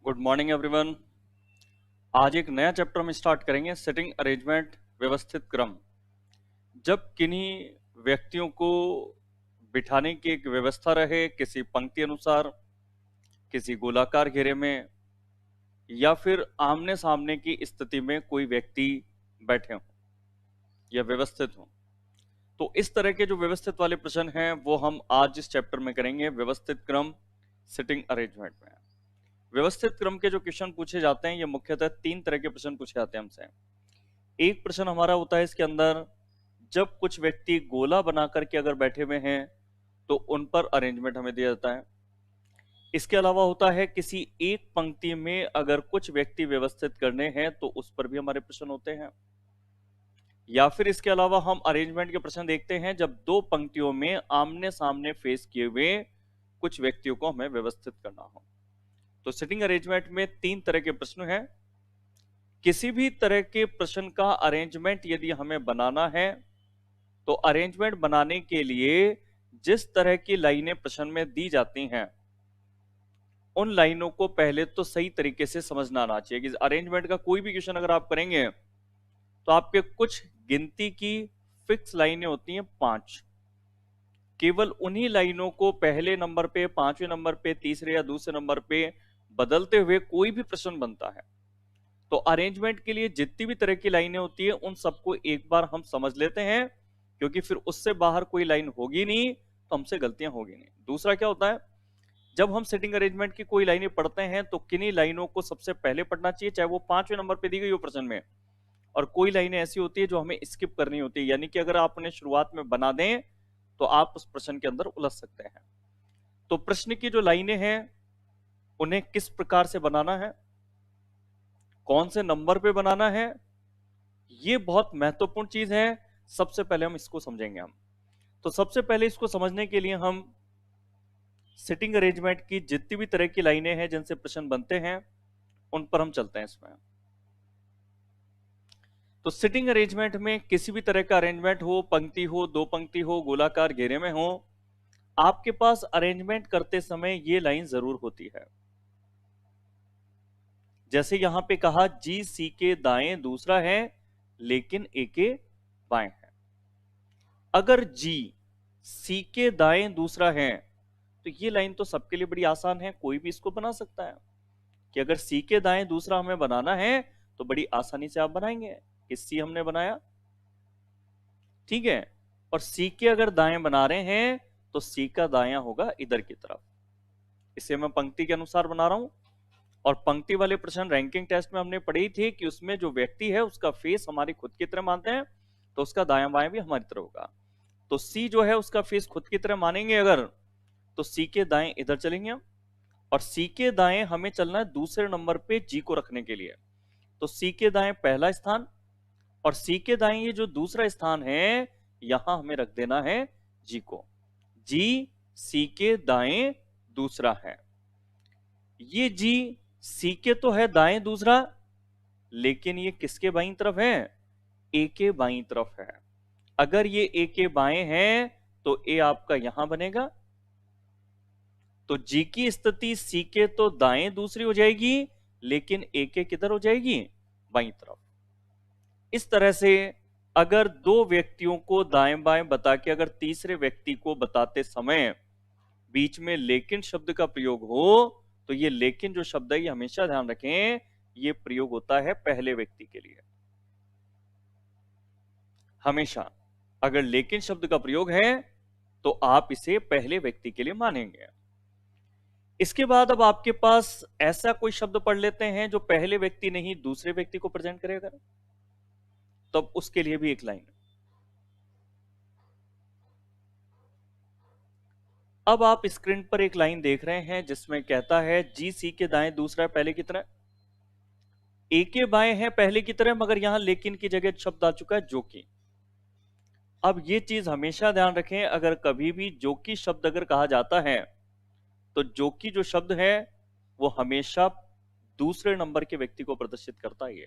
Good morning everyone. आज एक नया चैप्टर हम स्टार्ट करेंगे, सेटिंग अरेंजमेंट, व्यवस्थित क्रम। जब किन्हीं व्यक्तियों को बिठाने की एक व्यवस्था रहे किसी पंक्ति अनुसार, किसी गोलाकार घेरे में, या फिर आमने सामने की स्थिति में कोई व्यक्ति बैठे हों या व्यवस्थित हों, तो इस तरह के जो व्यवस्थित वाले प्रश्न हैं वो हम आज इस चैप्टर में करेंगे, व्यवस्थित क्रम, सिटिंग अरेंजमेंट में। व्यवस्थित क्रम के जो क्वेश्चन पूछे जाते हैं ये मुख्यतः तीन तरह के प्रश्न पूछे जाते हैं हमसे। एक प्रश्न हमारा होता है इसके अंदर, जब कुछ व्यक्ति गोला बना करके अगर बैठे हुए हैं तो उन पर अरेंजमेंट हमें दिया जाता है। इसके अलावा होता है किसी एक पंक्ति में अगर कुछ व्यक्ति व्यवस्थित करने हैं तो उस पर भी हमारे प्रश्न होते हैं। या फिर इसके अलावा हम अरेंजमेंट के प्रश्न देखते हैं जब दो पंक्तियों में आमने सामने फेस किए हुए कुछ व्यक्तियों को हमें व्यवस्थित करना हो। तो सिटिंग अरेंजमेंट में तीन तरह के प्रश्न हैं। किसी भी तरह के प्रश्न का अरेंजमेंट यदि हमें बनाना है तो अरेंजमेंट बनाने के लिए जिस तरह की लाइनें प्रश्न में दी जाती हैं उन लाइनों को पहले तो सही तरीके से समझना आना चाहिए कि अरेंजमेंट का कोई भी क्वेश्चन अगर आप करेंगे तो आपके कुछ गिनती की फिक्स लाइनें होती हैं 5। केवल उन्हीं लाइनों को पहले नंबर पे, पांचवें नंबर पे, तीसरे या दूसरे नंबर पे बदलते हुए कोई भी प्रश्न बनता है। तो अरेंजमेंट के लिए जितनी भी तरह की लाइनें होती है उन सबको एक बार हम समझ लेते हैं, क्योंकि फिर उससे बाहर कोई लाइन होगी नहीं तो हमसे गलतियां होगी नहीं। दूसरा क्या होता है, जब हम सेटिंग अरेंजमेंट की कोई लाइनें पढ़ते हैं तो किन्हीं लाइनों को सबसे पहले पढ़ना चाहिए, चाहे वो पांचवें नंबर पे दी गई हो प्रश्न में, और कोई लाइनें ऐसी होती है जो हमें स्किप करनी होती है, यानी कि अगर आप उन्हें शुरुआत में बना दें तो आप उस प्रश्न के अंदर उलझ सकते हैं। तो प्रश्न की जो लाइनें हैं उन्हें किस प्रकार से बनाना है, कौन से नंबर पे बनाना है, ये बहुत महत्वपूर्ण चीज है। सबसे पहले हम इसको समझेंगे। हम तो सबसे पहले इसको समझने के लिए हम सिटिंग अरेंजमेंट की जितनी भी तरह की लाइनें हैं जिनसे प्रश्न बनते हैं उन पर हम चलते हैं इसमें। तो सिटिंग अरेंजमेंट में किसी भी तरह का अरेंजमेंट हो, पंक्ति हो, दो पंक्ति हो, गोलाकार घेरे में हो, आपके पास अरेंजमेंट करते समय ये लाइन जरूर होती है। जैसे यहां पे कहा जी सी के दाएं दूसरा है लेकिन ए के बाएं है। अगर जी सी के दाएं दूसरा है तो ये लाइन तो सबके लिए बड़ी आसान है, कोई भी इसको बना सकता है कि अगर सी के दाएं दूसरा हमें बनाना है तो बड़ी आसानी से आप बनाएंगे कि सी हमने बनाया, ठीक है, और सी के अगर दाएं बना रहे हैं तो सी का दायां होगा इधर की तरफ। इसे मैं पंक्ति के अनुसार बना रहा हूं, और पंक्ति वाले प्रश्न रैंकिंग टेस्ट में हमने पढ़ी थी कि उसमें जो व्यक्ति है उसका फेस हमारी खुद की तरह मानते हैं तो उसका दायां बायां भी हमारी तरह होगा। तो सी जो है उसका फेस खुद की तरह मानेंगे अगर, तो सी के दाएं इधर चलेंगे हम, और सी के दाएं हमें चलना है दूसरे नंबर पे जी को रखने के लिए। तो सी के दाएं पहला स्थान, और सी के दाएं ये जो दूसरा स्थान है यहां हमें रख देना है जी को। जी सी के दाएं दूसरा है। ये जी सी के तो है दाएं दूसरा, लेकिन ये किसके बाईं तरफ है, ए के बाईं तरफ है। अगर ये ए के बाएं है तो ए आपका यहां बनेगा, तो जी की स्थिति सी के तो दाएं दूसरी हो जाएगी, लेकिन ए के किधर हो जाएगी, बाईं तरफ। इस तरह से अगर दो व्यक्तियों को दाएं बाएं बता के अगर तीसरे व्यक्ति को बताते समय बीच में लेकिन शब्द का प्रयोग हो तो ये लेकिन जो शब्द है ये हमेशा ध्यान रखें ये प्रयोग होता है पहले व्यक्ति के लिए। हमेशा अगर लेकिन शब्द का प्रयोग है तो आप इसे पहले व्यक्ति के लिए मानेंगे। इसके बाद अब आपके पास ऐसा कोई शब्द पढ़ लेते हैं जो पहले व्यक्ति नहीं दूसरे व्यक्ति को प्रेजेंट करेगा, तब उसके लिए भी एक लाइन। अब आप स्क्रीन पर एक लाइन देख रहे हैं जिसमें कहता है जी सी के दाएं दूसरा पहले की तरह, ए के बाएं है पहले की तरह, मगर यहां लेकिन की जगह शब्द आ चुका है जो कि। अब ये चीज हमेशा ध्यान रखें, अगर कभी भी जो कि शब्द अगर कहा जाता है तो जो कि जो शब्द है वो हमेशा दूसरे नंबर के व्यक्ति को प्रदर्शित करता है।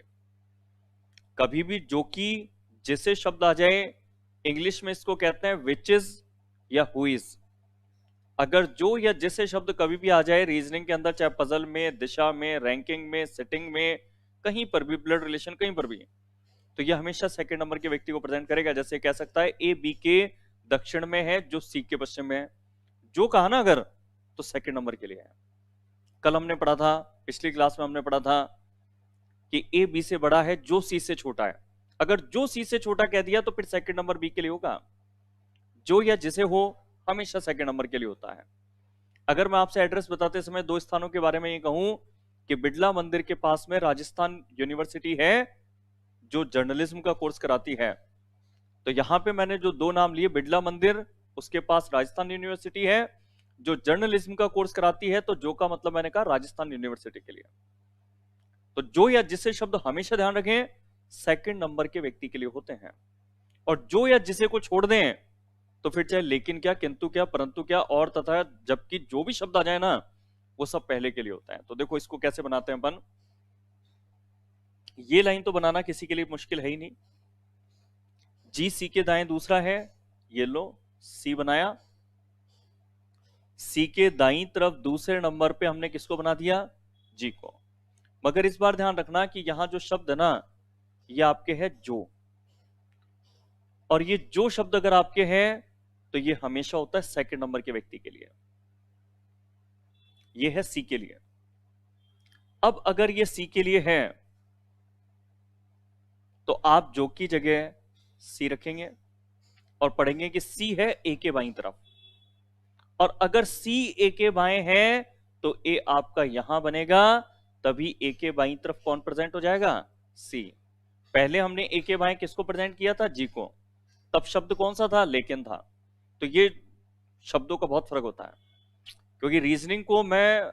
कभी भी जो कि जिसे शब्द आ जाए, इंग्लिश में इसको कहते हैं विच इज या हु इज। अगर जो या जिसे शब्द कभी भी आ जाए रीजनिंग के अंदर, चाहे पजल में, दिशा में, रैंकिंग में, सिटिंग में, कहीं पर भी, ब्लड रिलेशन कहीं पर भी, तो ये हमेशा सेकंड नंबर के व्यक्ति को प्रेजेंट करेगा। जैसे कह सकता है ए बी के दक्षिण में है जो सी के पश्चिम में है, जो कहा ना अगर, तो सेकंड नंबर के लिए है। कल हमने पढ़ा था, पिछली क्लास में हमने पढ़ा था कि ए बी से बड़ा है जो सी से छोटा है। अगर जो सी से छोटा कह दिया तो फिर सेकंड नंबर बी के लिए होगा। जो या जिसे हो हमेशा सेकंड नंबर के लिए होता है। अगर मैं आपसे एड्रेस बताते समय दो स्थानों के बारे में ये कहूं कि बिड़ला मंदिर के पास में राजस्थान यूनिवर्सिटी है जो जर्नलिज्म का कोर्स कराती है, तो यहां पे मैंने जो दो नाम लिए, बिड़ला मंदिर, उसके पास राजस्थान यूनिवर्सिटी है जो जर्नलिज्म का कोर्स कराती है, तो जो का मतलब मैंने कहा राजस्थान यूनिवर्सिटी के लिए। तो जो या जिसे शब्द हमेशा ध्यान रखें सेकंड नंबर के व्यक्ति के लिए होते हैं, और जो या जिसे को छोड़ दें तो फिर चाहे लेकिन क्या, किंतु क्या, परंतु क्या, और तथा, जबकि जो भी शब्द आ जाए ना वो सब पहले के लिए होता है। तो देखो इसको कैसे बनाते हैं अपन। ये लाइन तो बनाना किसी के लिए मुश्किल है ही नहीं। जी सी के दाएं दूसरा है, ये लो सी बनाया। सी के दाईं तरफ दूसरे नंबर पे हमने किसको बना दिया, जी को। मगर इस बार ध्यान रखना कि यहां जो शब्द है ना ये आपके है जो, और ये जो शब्द अगर आपके हैं तो ये हमेशा होता है सेकंड नंबर के व्यक्ति के लिए। ये है सी के लिए। अब अगर ये सी के लिए है तो आप जो की जगह सी रखेंगे और पढ़ेंगे कि सी है ए के बाईं तरफ, और अगर सी ए के बाएं है तो ए आपका यहां बनेगा, तभी ए के बाईं तरफ कौन प्रेजेंट हो जाएगा, सी। पहले हमने ए के बाएं किसको प्रेजेंट किया था, जी को, तब शब्द कौन सा था, लेकिन था। तो ये शब्दों का बहुत फर्क होता है, क्योंकि रीजनिंग को मैं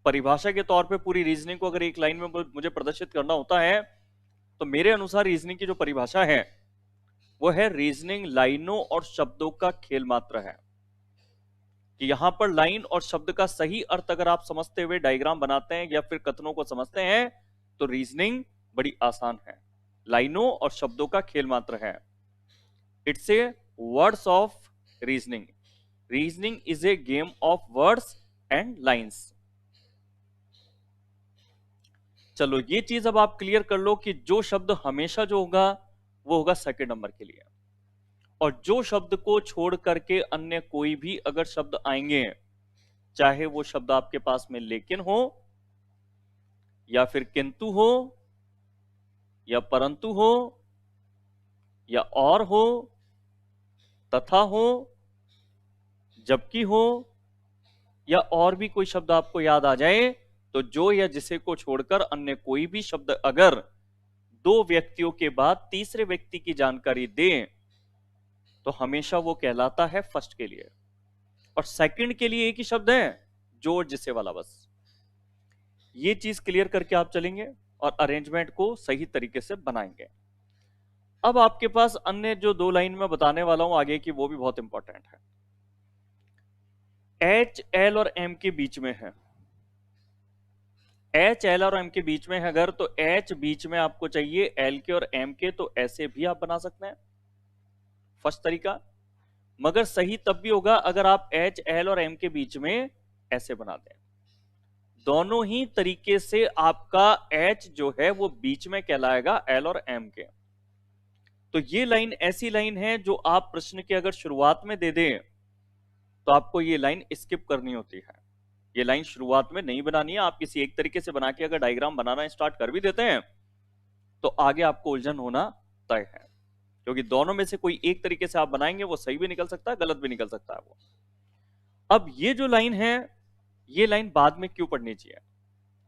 परिभाषा के तौर पे, पूरी रीजनिंग को अगर एक लाइन में मुझे प्रदर्शित करना होता है तो मेरे अनुसार रीजनिंग की जो परिभाषा है वो है रीजनिंग लाइनों और शब्दों का खेल मात्र है। कि यहां पर लाइन और शब्द का सही अर्थ अगर आप समझते हुए डायग्राम बनाते हैं या फिर कथनों को समझते हैं तो रीजनिंग बड़ी आसान है। लाइनों और शब्दों का खेल मात्र है। It's a words of reasoning. Reasoning is a game of words and lines. चलो ये चीज अब आप क्लियर कर लो कि जो शब्द हमेशा जो होगा वो होगा सेकंड नंबर के लिए, और जो शब्द को छोड़ करके अन्य कोई भी अगर शब्द आएंगे, चाहे वो शब्द आपके पास में लेकिन हो, या फिर किंतु हो, या परंतु हो, या और हो, तथा हो, जबकि हो, या और भी कोई शब्द आपको याद आ जाए, तो जो या जिसे को छोड़कर अन्य कोई भी शब्द अगर दो व्यक्तियों के बाद तीसरे व्यक्ति की जानकारी दे तो हमेशा वो कहलाता है फर्स्ट के लिए, और सेकंड के लिए एक ही शब्द है, जो और जिसे वाला। बस ये चीज क्लियर करके आप चलेंगे और अरेंजमेंट को सही तरीके से बनाएंगे। अब आपके पास अन्य जो दो लाइन में बताने वाला हूं आगे की, वो भी बहुत इंपॉर्टेंट है। एच एल और एम के बीच में है, एच एल और एम के बीच में है अगर, तो एच बीच में आपको चाहिए एल के और एम के, तो ऐसे भी आप बना सकते हैं, फर्स्ट तरीका। मगर सही तब भी होगा अगर आप एच एल और एम के बीच में ऐसे बना दें। दोनों ही तरीके से आपका एच जो है वो बीच में कहलाएगा एल और एम के। तो ये लाइन ऐसी लाइन है जो आप प्रश्न के अगर शुरुआत में दे दें तो आपको ये लाइन स्किप करनी होती है। ये लाइन शुरुआत में नहीं बनानी है। आप किसी एक तरीके से बना के अगर डायग्राम बनाना स्टार्ट कर भी देते हैं तो आगे आपको उलझन होना तय है, क्योंकि दोनों में से कोई एक तरीके से आप बनाएंगे वो सही भी निकल सकता है, गलत भी निकल सकता है वो। अब ये जो लाइन है, ये लाइन बाद में क्यों पढ़नी चाहिए,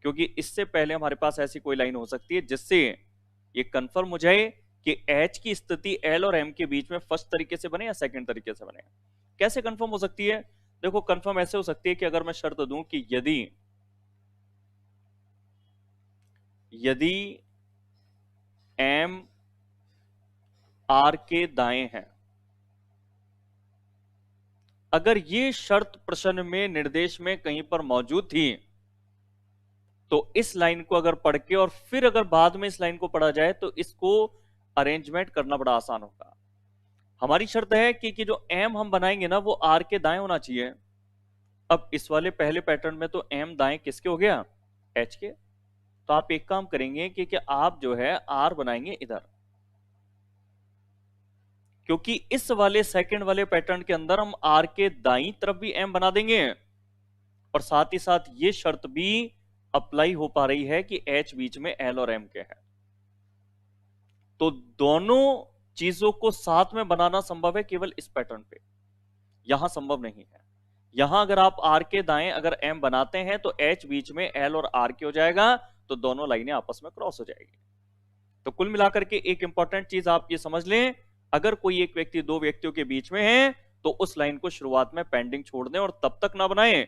क्योंकि इससे पहले हमारे पास ऐसी कोई लाइन हो सकती है जिससे ये कंफर्म हो जाए कि एच की स्थिति एल और एम के बीच में फर्स्ट तरीके से बने या सेकंड तरीके से बने। कैसे कंफर्म हो सकती है, देखो कंफर्म ऐसे हो सकती है कि अगर मैं शर्त दूं कि यदि एम आर के दाएं है, अगर ये शर्त प्रश्न में निर्देश में कहीं पर मौजूद थी तो इस लाइन को अगर पढ़ के और फिर अगर बाद में इस लाइन को पढ़ा जाए तो इसको अरेंजमेंट करना बड़ा आसान होगा। हमारी शर्त है कि जो एम हम बनाएंगे ना वो आर के दाएं होना चाहिए, अब इस वाले पहले पैटर्न में तो m दाएं किसके हो गया, h के। तो आप एक काम करेंगे कि आप जो है r बनाएंगे इधर, क्योंकि इस वाले सेकंड वाले पैटर्न के अंदर हम r के दाईं तरफ भी m बना देंगे, और साथ ही साथ ये शर्त भी अप्लाई हो पा रही है कि h बीच में l और m के है। तो दोनों चीजों को साथ में बनाना संभव है केवल इस पैटर्न पे, यहां संभव नहीं है। यहां अगर आप r के दाएं अगर m बनाते हैं तो h बीच में l और r के हो जाएगा, तो दोनों लाइनें आपस में क्रॉस हो जाएगी। तो कुल मिलाकर के एक इंपॉर्टेंट चीज आप ये समझ लें, अगर कोई एक व्यक्ति दो व्यक्तियों के बीच में है तो उस लाइन को शुरुआत में पेंडिंग छोड़ दें और तब तक ना बनाएं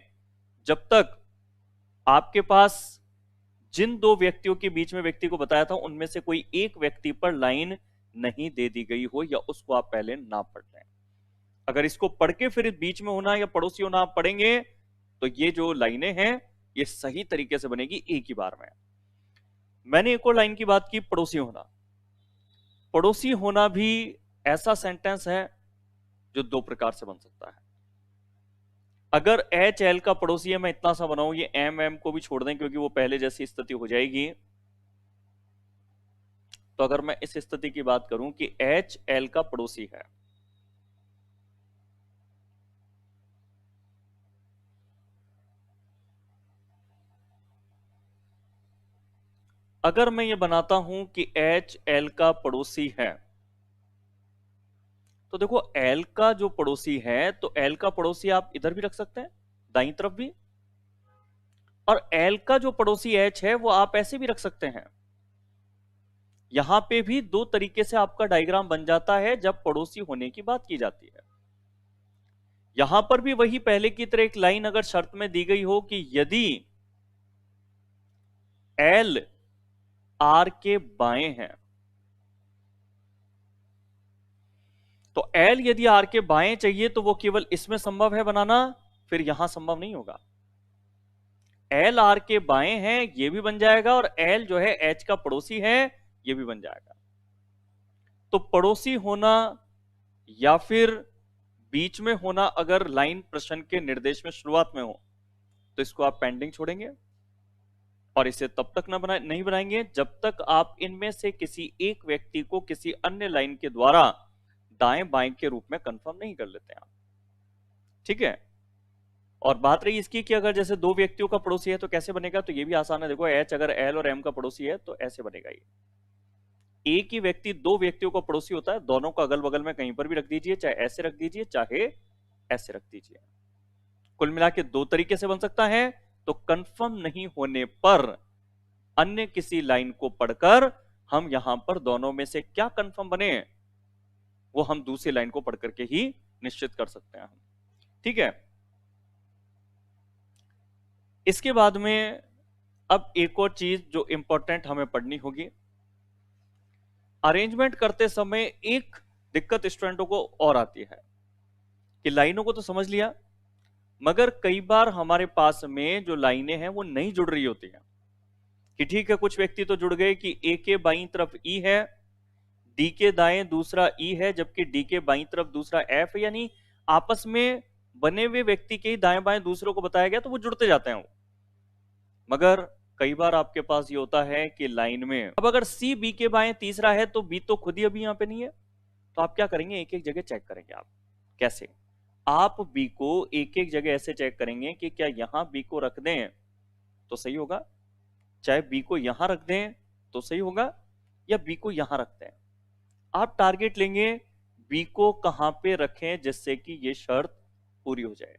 जब तक आपके पास जिन दो व्यक्तियों के बीच में व्यक्ति को बताया था उनमें से कोई एक व्यक्ति पर लाइन नहीं दे दी गई हो, या उसको आप पहले ना पढ़ लें। अगर इसको पढ़ के फिर बीच में होना या पड़ोसी होना आप पढ़ेंगे तो ये जो लाइनें हैं ये सही तरीके से बनेगी एक ही बार में। मैंने एक और लाइन की बात की, पड़ोसी होना। पड़ोसी होना भी ऐसा सेंटेंस है जो दो प्रकार से बन सकता है। अगर एच एल का पड़ोसी है, मैं इतना सा बनाऊं, ये एम एम को भी छोड़ दें क्योंकि वो पहले जैसी स्थिति हो जाएगी। तो अगर मैं इस स्थिति की बात करूं कि एच एल का पड़ोसी है, अगर मैं ये बनाता हूं कि एच एल का पड़ोसी है, तो देखो एल का जो पड़ोसी है तो एल का पड़ोसी आप इधर भी रख सकते हैं, दाईं तरफ भी, और एल का जो पड़ोसी एच है वो आप ऐसे भी रख सकते हैं। यहां पे भी दो तरीके से आपका डायग्राम बन जाता है जब पड़ोसी होने की बात की जाती है। यहां पर भी वही पहले की तरह एक लाइन अगर शर्त में दी गई हो कि यदि एल आर के बाएं हैं, तो एल यदि आर के बाएं चाहिए तो वो केवल इसमें संभव है बनाना, फिर यहां संभव नहीं होगा। एल आर के बाएं हैं ये भी बन जाएगा, और एल जो है एच का पड़ोसी है ये भी बन जाएगा। तो पड़ोसी होना या फिर बीच में होना अगर लाइन प्रश्न के निर्देश में शुरुआत में हो तो इसको आप पेंडिंग छोड़ेंगे, और इसे तब तक नहीं बनाएंगे जब तक आप इनमें से किसी एक व्यक्ति को किसी अन्य लाइन के द्वारा दाएं बाएं के रूप में कंफर्म नहीं कर लेते आप। ठीक है, और बात रही इसकी कि अगर जैसे दो व्यक्तियों का पड़ोसी है तो कैसे बनेगा, तो ये भी आसान है। देखो एच अगर एल और एम का पड़ोसी है तो ऐसे बनेगा। ये एक ही व्यक्ति दो व्यक्तियों का पड़ोसी होता है, दोनों को अगल बगल में कहीं पर भी रख दीजिए, चाहे ऐसे रख दीजिए चाहे ऐसे रख दीजिए। कुल मिला के दो तरीके से बन सकता है। तो कंफर्म नहीं होने पर अन्य किसी लाइन को पढ़कर हम यहां पर दोनों में से क्या कंफर्म बने वो हम दूसरी लाइन को पढ़ करके ही निश्चित कर सकते हैं। ठीक है, इसके बाद में अब एक और चीज जो इंपॉर्टेंट हमें पढ़नी होगी, अरेंजमेंट करते समय एक दिक्कत स्टूडेंटों को और आती है कि लाइनों को तो समझ लिया, मगर कई बार हमारे पास में जो लाइनें हैं वो नहीं जुड़ रही होती हैं। कि ठीक है, कुछ व्यक्ति तो जुड़ गए कि ए के बाईं तरफ ई है, डी के दाएं दूसरा ई है, जबकि डी के बाईं तरफ दूसरा एफ है, यानी आपस में बने हुए व्यक्ति के ही दाएं बाएं दूसरों को बताया गया तो वो जुड़ते जाते हैं वो। मगर कई बार आपके पास ये होता है कि लाइन में अब अगर सी बी के बाएं तीसरा है तो बी तो खुद ही अभी यहां पे नहीं है, तो आप क्या करेंगे, एक एक जगह चेक करेंगे। आप कैसे, आप बी को एक एक जगह ऐसे चेक करेंगे कि क्या यहां बी को रख दें तो सही होगा, चाहे बी को यहां रख दें तो सही होगा, या बी को यहां रखते हैं। आप टारगेट लेंगे बी को कहां पे रखें जिससे कि ये शर्त पूरी हो जाए।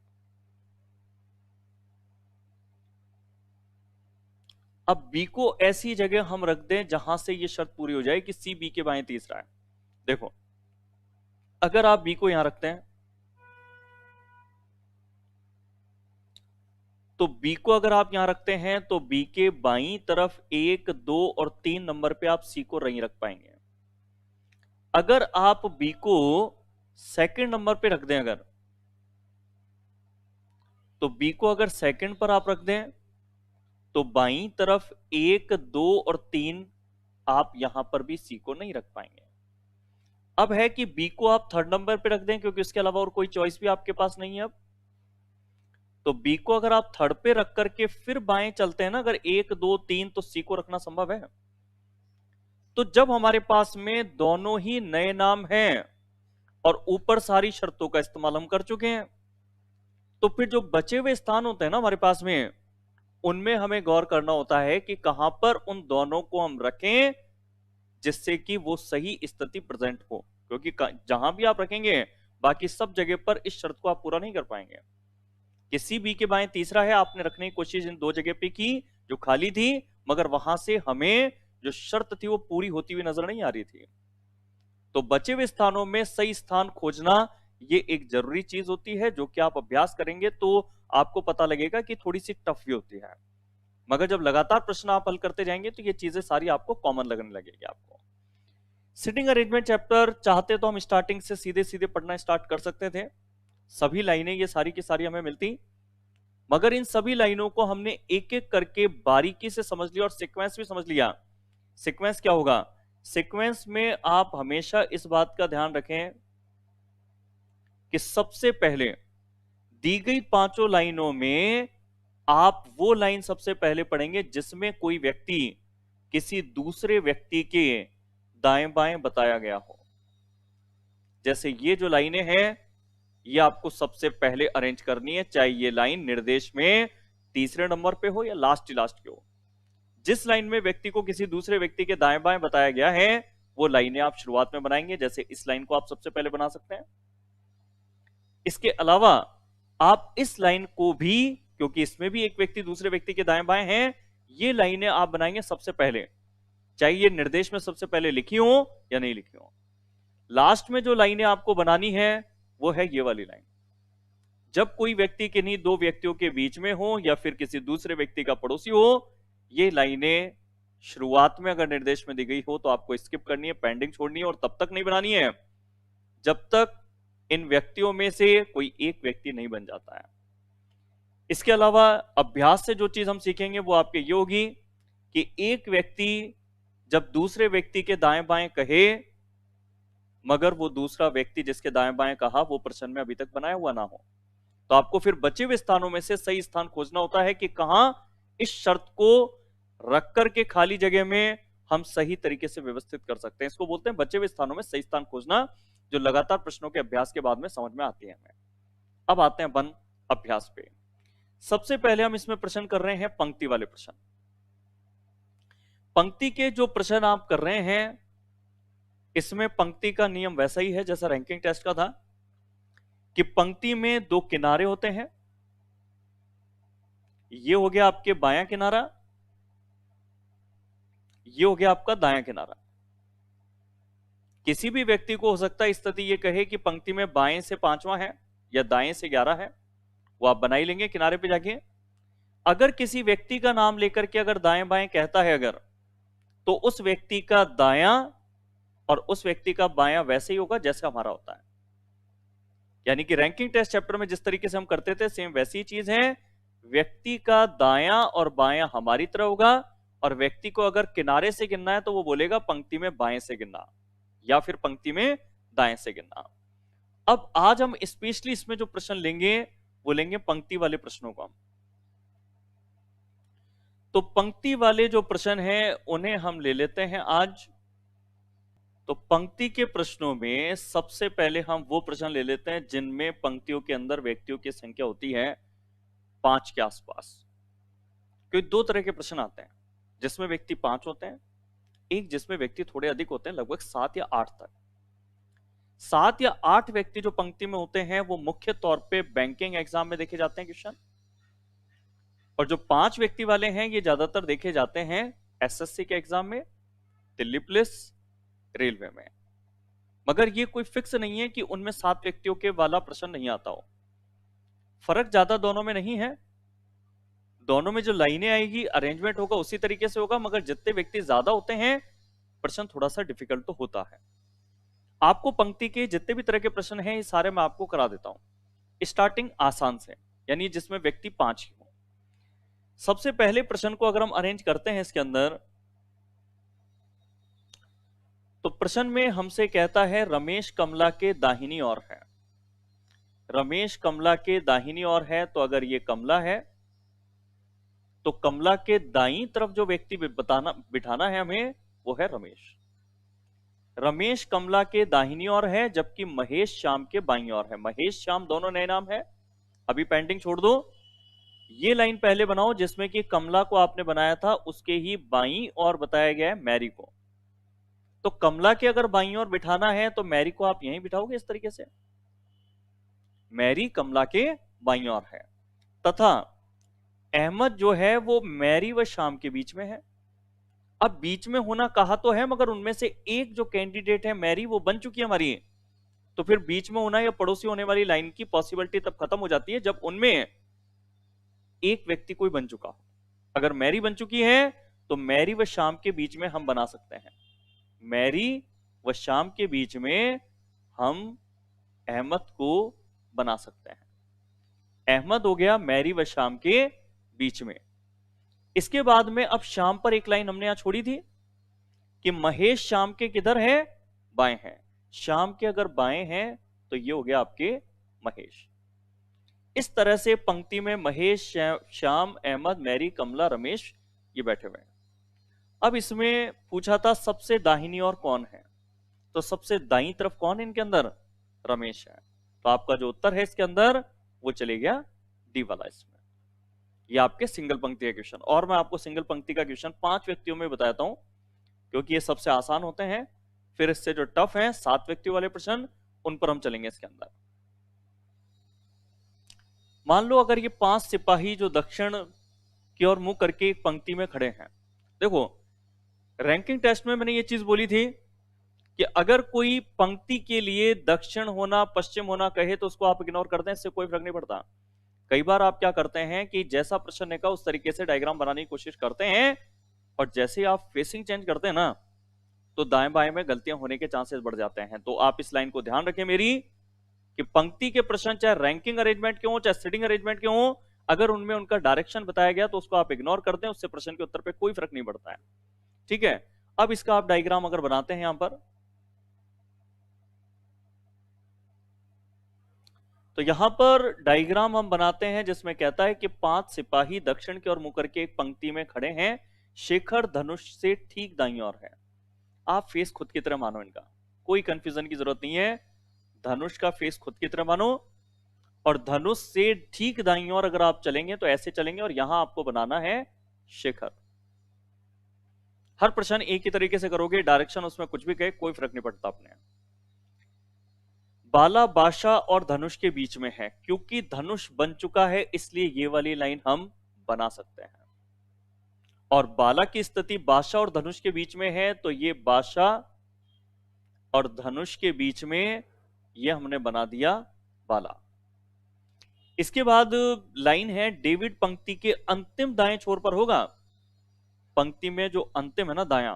अब बी को ऐसी जगह हम रख दें जहां से ये शर्त पूरी हो जाए कि सी बी के बाएं तीसरा है। देखो अगर आप बी को यहां रखते हैं तो बी को अगर आप यहां रखते हैं तो बी के बाईं तरफ 1, 2 और 3 नंबर पे आप सी को नहीं रख पाएंगे। अगर आप बी को सेकंड नंबर पे रख दें, अगर तो बी को अगर सेकंड पर आप रख दें तो बाईं तरफ 1, 2 और 3 आप यहां पर भी सी को नहीं रख पाएंगे। अब है कि बी को आप थर्ड नंबर पे रख दें क्योंकि इसके अलावा और कोई चॉइस भी आपके पास नहीं है। अब तो बी को अगर आप थर्ड पे रख करके फिर बाएं चलते हैं ना, अगर 1 2 3, तो सी को रखना संभव है। तो जब हमारे पास में दोनों ही नए नाम हैं और ऊपर सारी शर्तों का इस्तेमाल हम कर चुके हैं, तो फिर जो बचे हुए स्थान होते हैं ना हमारे पास में, उनमें हमें गौर करना होता है कि कहां पर उन दोनों को हम रखें जिससे कि वो सही स्थिति प्रेजेंट हो, क्योंकि जहां भी आप रखेंगे बाकी सब जगह पर इस शर्त को आप पूरा नहीं कर पाएंगे। किसी बी के बाएं तीसरा है, आपने रखने की कोशिश इन दो जगह पे की जो खाली थी, मगर वहां से हमें जो शर्त थी वो पूरी होती हुई नजर नहीं आ रही थी। तो बचे हुए स्थानों में सही स्थान खोजना ये एक जरूरी चीज होती है, जो कि आप अभ्यास करेंगे तो आपको पता लगेगा कि थोड़ी सी टफ भी होती है, मगर जब लगातार प्रश्न आप हल करते जाएंगे तो ये चीजें सारी आपको कॉमन लगने लगेगी। आपको सिटिंग अरेंजमेंट चैप्टर चाहते तो हम स्टार्टिंग से सीधे सीधे पढ़ना स्टार्ट कर सकते थे, सभी लाइनें ये सारी की सारी हमें मिलती, मगर इन सभी लाइनों को हमने एक एक करके बारीकी से समझ लिया और सीक्वेंस भी समझ लिया। सीक्वेंस क्या होगा? सीक्वेंस में आप हमेशा इस बात का ध्यान रखें कि सबसे पहले दी गई पांचों लाइनों में आप वो लाइन सबसे पहले पढ़ेंगे जिसमें कोई व्यक्ति किसी दूसरे व्यक्ति के दाएं बाएं बताया गया हो। जैसे ये जो लाइनें हैं ये आपको सबसे पहले अरेंज करनी है, चाहे ये लाइन निर्देश में तीसरे नंबर पे हो या लास्ट पे हो। जिस लाइन में व्यक्ति को किसी दूसरे व्यक्ति के दाएं बाएं बताया गया है वो लाइनें आप शुरुआत में बनाएंगे। जैसे इस लाइन को आप सबसे पहले बना सकते हैं। इसके अलावा आप इस लाइन को भी, क्योंकि इसमें भी एक व्यक्ति दूसरे व्यक्ति के दाएं बाएं हैं, ये लाइनें आप बनाएंगे सबसे पहले, चाहे ये निर्देश में सबसे पहले लिखी हो या नहीं लिखी हो। लास्ट में जो लाइनें आपको बनानी है वो है ये वाली लाइन। जब कोई व्यक्ति किन्हीं दो व्यक्तियों के बीच में हो या फिर किसी दूसरे व्यक्ति का पड़ोसी हो, ये लाइनें शुरुआत में अगर निर्देश में दी गई हो तो आपको स्किप करनी है, पेंडिंग छोड़नी है और तब तक नहीं बनानी है जब तक इन व्यक्तियों में से कोई एक व्यक्ति नहीं बन जाता है। इसके अलावा अभ्यास से जो चीज हम सीखेंगे वो आपके ये होगी कि एक व्यक्ति जब दूसरे व्यक्ति के दाएं बाएं कहे मगर वो दूसरा व्यक्ति जिसके दाएं बाएं कहा वो प्रश्न में अभी तक बनाया हुआ ना हो, तो आपको फिर बचे हुए स्थानों में से सही स्थान खोजना होता है कि कहां इस शर्त को रख करके खाली जगह में हम सही तरीके से व्यवस्थित कर सकते हैं। इसको बोलते हैं बचे हुए स्थानों में सही स्थान खोजना, जो लगातार प्रश्नों के अभ्यास के बाद में समझ में आती है हमें। अब आते हैं वन अभ्यास पे। सबसे पहले हम इसमें प्रश्न कर रहे हैं पंक्ति वाले प्रश्न। पंक्ति के जो प्रश्न आप कर रहे हैं इसमें पंक्ति का नियम वैसा ही है जैसा रैंकिंग टेस्ट का था कि पंक्ति में दो किनारे होते हैं। ये हो गया आपके बायां किनारा, ये हो गया आपका दायां किनारा। किसी भी व्यक्ति को हो सकता है स्थिति ये कहे कि पंक्ति में बाएं से 5वां है या दाएं से 11 है, वो आप बना ही लेंगे किनारे पे जाके। अगर किसी व्यक्ति का नाम लेकर के अगर दाएं बाएं कहता है अगर, तो उस व्यक्ति का दायां और उस व्यक्ति का बायां वैसे ही होगा जैसे हमारा होता है। यानी कि रैंकिंग टेस्ट चैप्टर में जिस तरीके से हम करते थे सेम वैसी ही चीज है। व्यक्ति का दायां और बायां हमारी तरह होगा और व्यक्ति को अगर किनारे से गिनना है तो वो बोलेगा पंक्ति में बाएं से गिनना या फिर पंक्ति में दाएं से गिनना। अब आज हम स्पेशली इसमें जो प्रश्न लेंगे वो लेंगे पंक्ति वाले प्रश्नों को हम। तो पंक्ति वाले जो प्रश्न हैं उन्हें हम ले लेते हैं आज। तो पंक्ति के प्रश्नों में सबसे पहले हम वो प्रश्न ले लेते हैं जिनमें पंक्तियों के अंदर व्यक्तियों की संख्या होती है 5 के आसपास। क्योंकि दो तरह के प्रश्न आते हैं जिसमें व्यक्ति 5 होते हैं, एक जिसमें व्यक्ति थोड़े अधिक होते हैं, लगभग 7 या 8 तक। 7 या 8 व्यक्ति जो पंक्ति में होते हैं वो मुख्य तौर पे बैंकिंग एग्जाम में देखे जाते हैं क्वेश्चन, और जो 5 व्यक्ति वाले हैं ये ज्यादातर देखे जाते हैं एसएससी के एग्जाम में, दिल्ली पुलिस, रेलवे में। मगर ये कोई फिक्स नहीं है कि उनमें 7 व्यक्तियों के वाला प्रश्न नहीं आता हो। फर्क ज्यादा दोनों में नहीं है, दोनों में जो लाइनें आएगी अरेंजमेंट होगा उसी तरीके से होगा, मगर जितने व्यक्ति ज्यादा होते हैं प्रश्न थोड़ा सा डिफिकल्ट तो होता है। आपको पंक्ति के जितने भी तरह के प्रश्न हैं ये सारे मैं आपको करा देता हूं, स्टार्टिंग आसान से, यानी जिसमें व्यक्ति 5 ही हो। सबसे पहले प्रश्न को अगर हम अरेंज करते हैं इसके अंदर, तो प्रश्न में हमसे कहता है रमेश कमला के दाहिनी ओर है। रमेश कमला के दाहिनी ओर है, तो अगर ये कमला है तो कमला के दाईं तरफ जो व्यक्ति बिठाना है हमें, वो है रमेश। रमेश कमला के दाहिनी ओर है, जबकि महेश श्याम के बाईं ओर है। महेश श्याम दोनों नए नाम है, अभी पेंटिंग छोड़ दो। ये लाइन पहले बनाओ जिसमें कि कमला को आपने बनाया था उसके ही बाईं ओर बताया गया है मैरी को। तो कमला के अगर बाईं ओर बिठाना है तो मैरी को आप यहीं बिठाओगे इस तरीके से। मैरी कमला के बाईं ओर है, तथा अहमद जो है वो मैरी व श्याम के बीच में है। अब बीच में होना कहा तो है, मगर उनमें से एक जो कैंडिडेट है मैरी, वो बन चुकी है हमारी। तो फिर बीच में होना या पड़ोसी होने वाली लाइन की पॉसिबिलिटी तब खत्म हो जाती है जब उनमें एक व्यक्ति कोई बन चुका हो। अगर मैरी बन चुकी है तो मैरी व श्याम के बीच में हम बना सकते हैं। मैरी व श्याम के बीच में हम अहमद को बना सकते हैं। अहमद हो गया मैरी व श्याम के बीच में। इसके बाद में अब श्याम पर एक लाइन हमने यहां छोड़ी थी कि महेश श्याम के किधर है, बाएं हैं। श्याम के अगर बाएं हैं तो ये हो गया आपके महेश। इस तरह से पंक्ति में महेश, श्याम, अहमद, मैरी, कमला, रमेश ये बैठे हुए हैं। अब इसमें पूछा था सबसे दाहिनी ओर कौन है, तो सबसे दाईं तरफ कौन है इनके अंदर, रमेश है। तो आपका जो उत्तर है इसके अंदर वो चले गया डी वाला। इसमें ये आपके सिंगल पंक्ति का क्वेश्चन। और मैं आपको सिंगल पंक्ति का क्वेश्चन 5 व्यक्तियों में बताता हूं क्योंकि ये सबसे आसान होते हैं। फिर इससे जो टफ है 7 व्यक्तियों वाले प्रश्न, उन पर हम चलेंगे इसके अंदर। मान लो अगर ये 5 सिपाही जो दक्षिण की ओर मुंह करके एक पंक्ति में खड़े हैं। देखो रैंकिंग टेस्ट में मैंने ये चीज बोली थी कि अगर कोई पंक्ति के लिए दक्षिण होना पश्चिम होना कहे तो उसको आप इग्नोर कर दें, इससे कोई फर्क नहीं पड़ता। कई बार आप क्या करते हैं कि जैसा प्रश्न ने कहा उस तरीके से डायग्राम बनाने की कोशिश करते हैं, और जैसे ही आप फेसिंग चेंज करते हैं ना तो दाएं बाएं में गलतियां होने के चांसेस बढ़ जाते हैं। तो आप इस लाइन को ध्यान रखें मेरी, कि पंक्ति के प्रश्न चाहे रैंकिंग अरेंजमेंट के हो चाहे सिटिंग अरेंजमेंट के हो, अगर उनमें उनका डायरेक्शन बताया गया तो उसको आप इग्नोर करते हैं, उससे प्रश्न के उत्तर पे कोई फर्क नहीं पड़ता है। ठीक है, अब इसका आप डायग्राम अगर बनाते हैं यहां पर, तो यहां पर डायग्राम हम बनाते हैं जिसमें कहता है कि 5 सिपाही दक्षिण की ओर मुंह करके एक पंक्ति में खड़े हैं। शेखर धनुष से ठीक दाईं ओर है। आप फेस खुद की तरह मानो, इनका कोई कंफ्यूजन की जरूरत नहीं है। धनुष का फेस खुद की तरह मानो, और धनुष से ठीक दाईं ओर अगर आप चलेंगे तो ऐसे चलेंगे, और यहां आपको बनाना है शेखर। हर प्रश्न एक ही तरीके से करोगे, डायरेक्शन उसमें कुछ भी कहे कोई फर्क नहीं पड़ता अपने। बाला बादशाह और धनुष के बीच में है, क्योंकि धनुष बन चुका है इसलिए ये वाली लाइन हम बना सकते हैं। और बाला की स्थिति बादशाह और धनुष के बीच में है, तो ये बादशाह और धनुष के बीच में ये हमने बना दिया बाला। इसके बाद लाइन है डेविड पंक्ति के अंतिम दाएं छोर पर होगा। पंक्ति में जो अंतिम है ना दायां,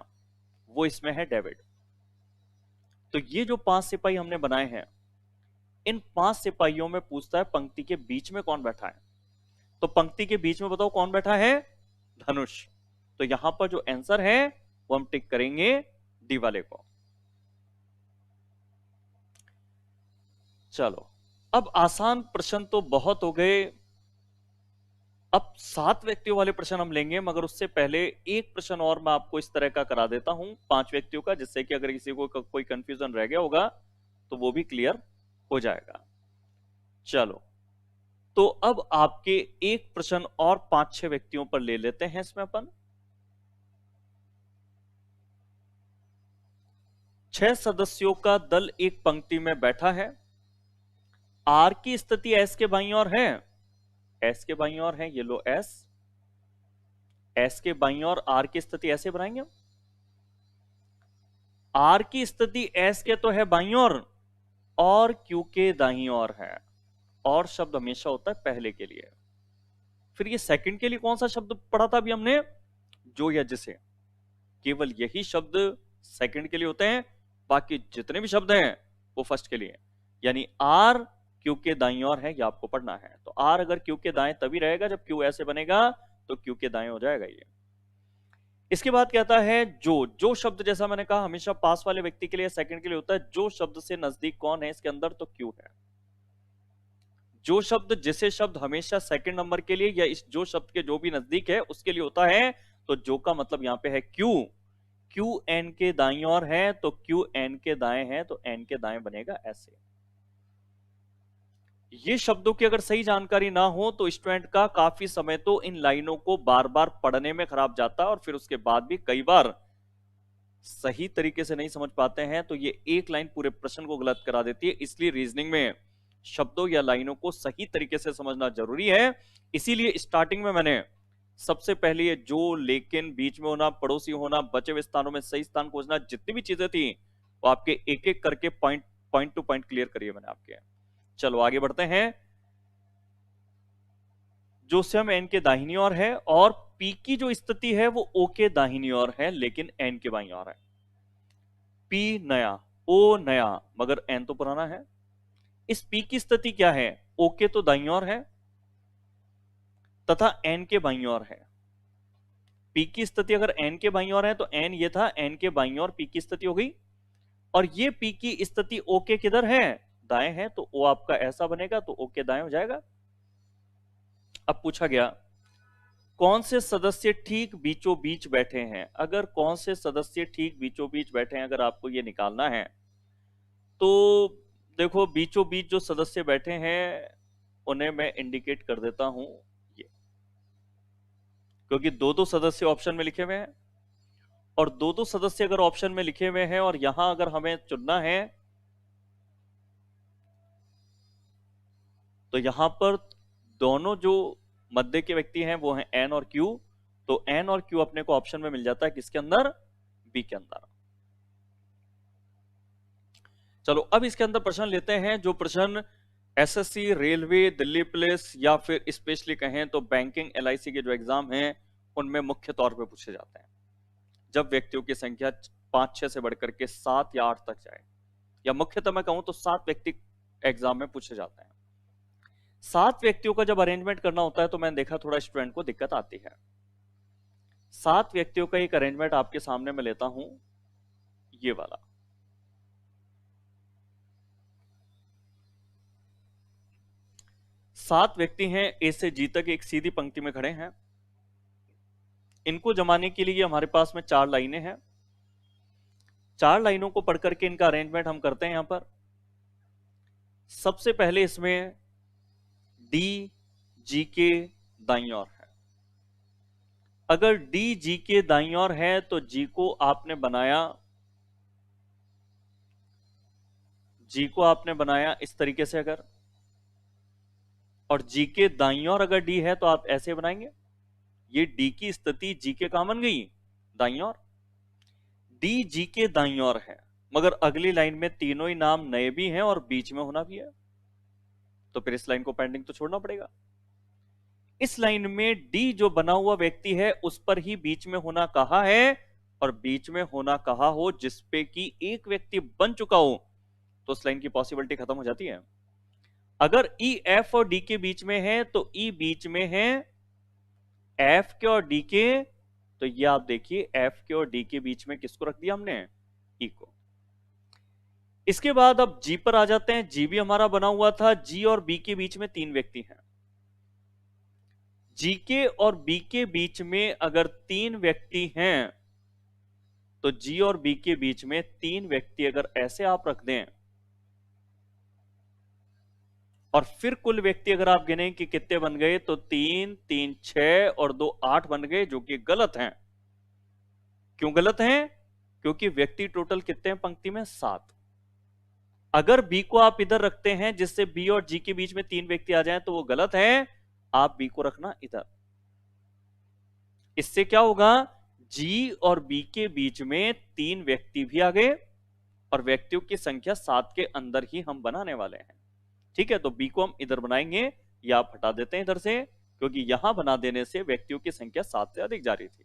वो इसमें है डेविड। तो ये जो 5 सिपाही हमने बनाए हैं, इन 5 सिपाहियों में पूछता है पंक्ति के बीच में कौन बैठा है। तो पंक्ति के बीच में बताओ कौन बैठा है, धनुष। तो यहां पर जो आंसर है वो हम टिक करेंगे डी वाले को। चलो अब आसान प्रश्न तो बहुत हो गए, अब 7 व्यक्तियों वाले प्रश्न हम लेंगे, मगर उससे पहले एक प्रश्न और मैं आपको इस तरह का करा देता हूं 5 व्यक्तियों का, जिससे कि अगर किसी को कोई कंफ्यूजन रह गया होगा तो वो भी क्लियर हो जाएगा। चलो तो अब आपके एक प्रश्न और 5-6 व्यक्तियों पर ले लेते हैं इसमें अपन। 6 सदस्यों का दल एक पंक्ति में बैठा है। आर की स्थिति एस के बाईं ओर है, एस के बाईं ओर है, ये लो एस, एस के बाईं ओर आर की स्थिति ऐसे बनाएंगे। आर की स्थिति एस के तो है बाईं ओर, और क्यू के दाईं ओर है। और शब्द हमेशा होता है पहले के लिए। फिर ये सेकंड के लिए कौन सा शब्द पढ़ा था अभी हमने, जो या जिसे। केवल यही शब्द सेकंड के लिए होते हैं, बाकी जितने भी शब्द हैं वो फर्स्ट के लिए। यानी आर क्यू के दाईं ओर है, ये आपको पढ़ना है। तो आर अगर क्यू के दाएं तभी रहेगा जब क्यू ऐसे बनेगा, तो क्यू के दाएं हो जाएगा ये। इसके बाद कहता है जो शब्द, जैसा मैंने कहा हमेशा पास वाले व्यक्ति के लिए सेकंड के लिए होता है, जो शब्द से नजदीक कौन है इसके अंदर, तो क्यू है। जो शब्द जिसे शब्द हमेशा सेकंड नंबर के लिए या इस जो शब्द के जो भी नजदीक है उसके लिए होता है, तो जो का मतलब यहां पे है क्यू। क्यू एन के दाईं ओर है तो क्यू एन के दाएं है तो एन के दाएं बनेगा ऐसे। ये शब्दों की अगर सही जानकारी ना हो तो स्टूडेंट का काफी समय तो इन लाइनों को बार बार पढ़ने में खराब जाता है और फिर उसके बाद भी कई बार सही तरीके से नहीं समझ पाते हैं, तो ये एक लाइन पूरे प्रश्न को गलत करा देती है। इसलिए रीजनिंग में शब्दों या लाइनों को सही तरीके से समझना जरूरी है। इसीलिए स्टार्टिंग में मैंने सबसे पहले ये जो, लेकिन, बीच में होना, पड़ोसी होना, बचे हुए स्थानों में सही स्थान खोजना, जितनी भी चीजें थी वो आपके एक एक करके पॉइंट टू पॉइंट क्लियर करिए मैंने आपके। चलो आगे बढ़ते हैं। जोसेम एन के दाहिनी ओर है और पी की जो स्थिति है वो ओ के दाहिनी ओर है लेकिन एन के बाईं ओर है। पी नया, ओ नया, मगर एन तो पुराना है। इस पी की स्थिति क्या है? ओ के तो दाईं ओर है तथा एन के बाईं ओर है। पी की स्थिति अगर एन के बाईं ओर है तो एन ये था, एन के बाईं ओर पी की स्थिति हो गई। और ये पी की स्थिति ओ के किधर है? दाएं है, तो ओ आपका ऐसा बनेगा तो ओ के दाएं हो जाएगा। अब पूछा गया कौन से सदस्य ठीक बीचों बीच बैठे हैं। अगर कौन से सदस्य ठीक बीचों बीच बैठे हैं अगर आपको ये निकालना है तो देखो बीचों बीच जो सदस्य बैठे हैं उन्हें मैं इंडिकेट कर देता हूं ये, क्योंकि दो दो सदस्य ऑप्शन में लिखे हुए हैं और दो दो सदस्य अगर ऑप्शन में लिखे हुए हैं और यहां अगर हमें चुनना है तो यहां पर दोनों जो मध्य के व्यक्ति हैं वो हैं एन और क्यू। तो एन और क्यू अपने को ऑप्शन में मिल जाता है किसके अंदर? बी के अंदर। चलो अब इसके अंदर प्रश्न लेते हैं जो प्रश्न एसएससी, रेलवे, दिल्ली पुलिस या फिर स्पेशली कहें तो बैंकिंग, एलआईसी के जो एग्जाम हैं उनमें मुख्य तौर पे पूछे जाते हैं। जब व्यक्तियों की संख्या 5-6 से बढ़कर के 7 या 8 तक जाए, या मुख्यतः मैं कहूं तो 7 व्यक्ति एग्जाम में पूछे जाते हैं। 7 व्यक्तियों का जब अरेंजमेंट करना होता है तो मैंने देखा थोड़ा स्टूडेंट को दिक्कत आती है। 7 व्यक्तियों का एक अरेंजमेंट आपके सामने में लेता हूं, ये वाला। सात व्यक्ति हैं ए से जी तक एक सीधी पंक्ति में खड़े हैं। इनको जमाने के लिए हमारे पास में 4 लाइनें हैं। 4 लाइनों को पढ़ करके इनका अरेंजमेंट हम करते हैं। यहां पर सबसे पहले इसमें डी जी के दाईं ओर है। अगर डी जी के दाईं ओर है तो जी को आपने बनाया इस तरीके से अगर, और जी के दाईं ओर अगर डी है तो आप ऐसे बनाएंगे। ये डी की स्थिति जी के कहां बन गई? दाईं ओर। डी जी के दाईं ओर है मगर अगली लाइन में तीनों ही नाम नए भी हैं और बीच में होना भी है, तो फिर इस लाइन को पेंडिंग तो छोड़ना पड़ेगा। इस लाइन में डी जो बना हुआ व्यक्ति है उस पर ही बीच में होना कहा है, और बीच में होना कहा हो जिसपे कि एक व्यक्ति बन चुका हो तो उस लाइन की पॉसिबिलिटी खत्म हो जाती है। अगर ई एफ और डी के बीच में है तो ई बीच में है एफ के और डी के, तो ये आप देखिए एफ के और डी के बीच में किसको रख दिया हमने? ई को। इसके बाद अब जी पर आ जाते हैं। जी भी हमारा बना हुआ था, जी और बी के बीच में 3 व्यक्ति हैं। जी के और बी के बीच में अगर 3 व्यक्ति हैं तो जी और बी के बीच में 3 व्यक्ति अगर ऐसे आप रख दें और फिर कुल व्यक्ति अगर आप गिने कि कितने बन गए तो 3, 3, 6 और 2, 8 बन गए, जो कि गलत हैं। क्यों गलत हैं? क्योंकि व्यक्ति टोटल कितने हैं पंक्ति में? 7। अगर बी को आप इधर रखते हैं जिससे बी और जी के बीच में 3 व्यक्ति आ जाएं तो वो गलत है। आप बी को रखना इधर। इससे क्या होगा? जी और बी के बीच में 3 व्यक्ति भी आ गए और व्यक्तियों की संख्या 7 के अंदर ही हम बनाने वाले हैं। ठीक है, तो बी को हम इधर बनाएंगे, या आप हटा देते हैं इधर से, क्योंकि यहां बना देने से व्यक्तियों की संख्या 7 से अधिक जा रही थी।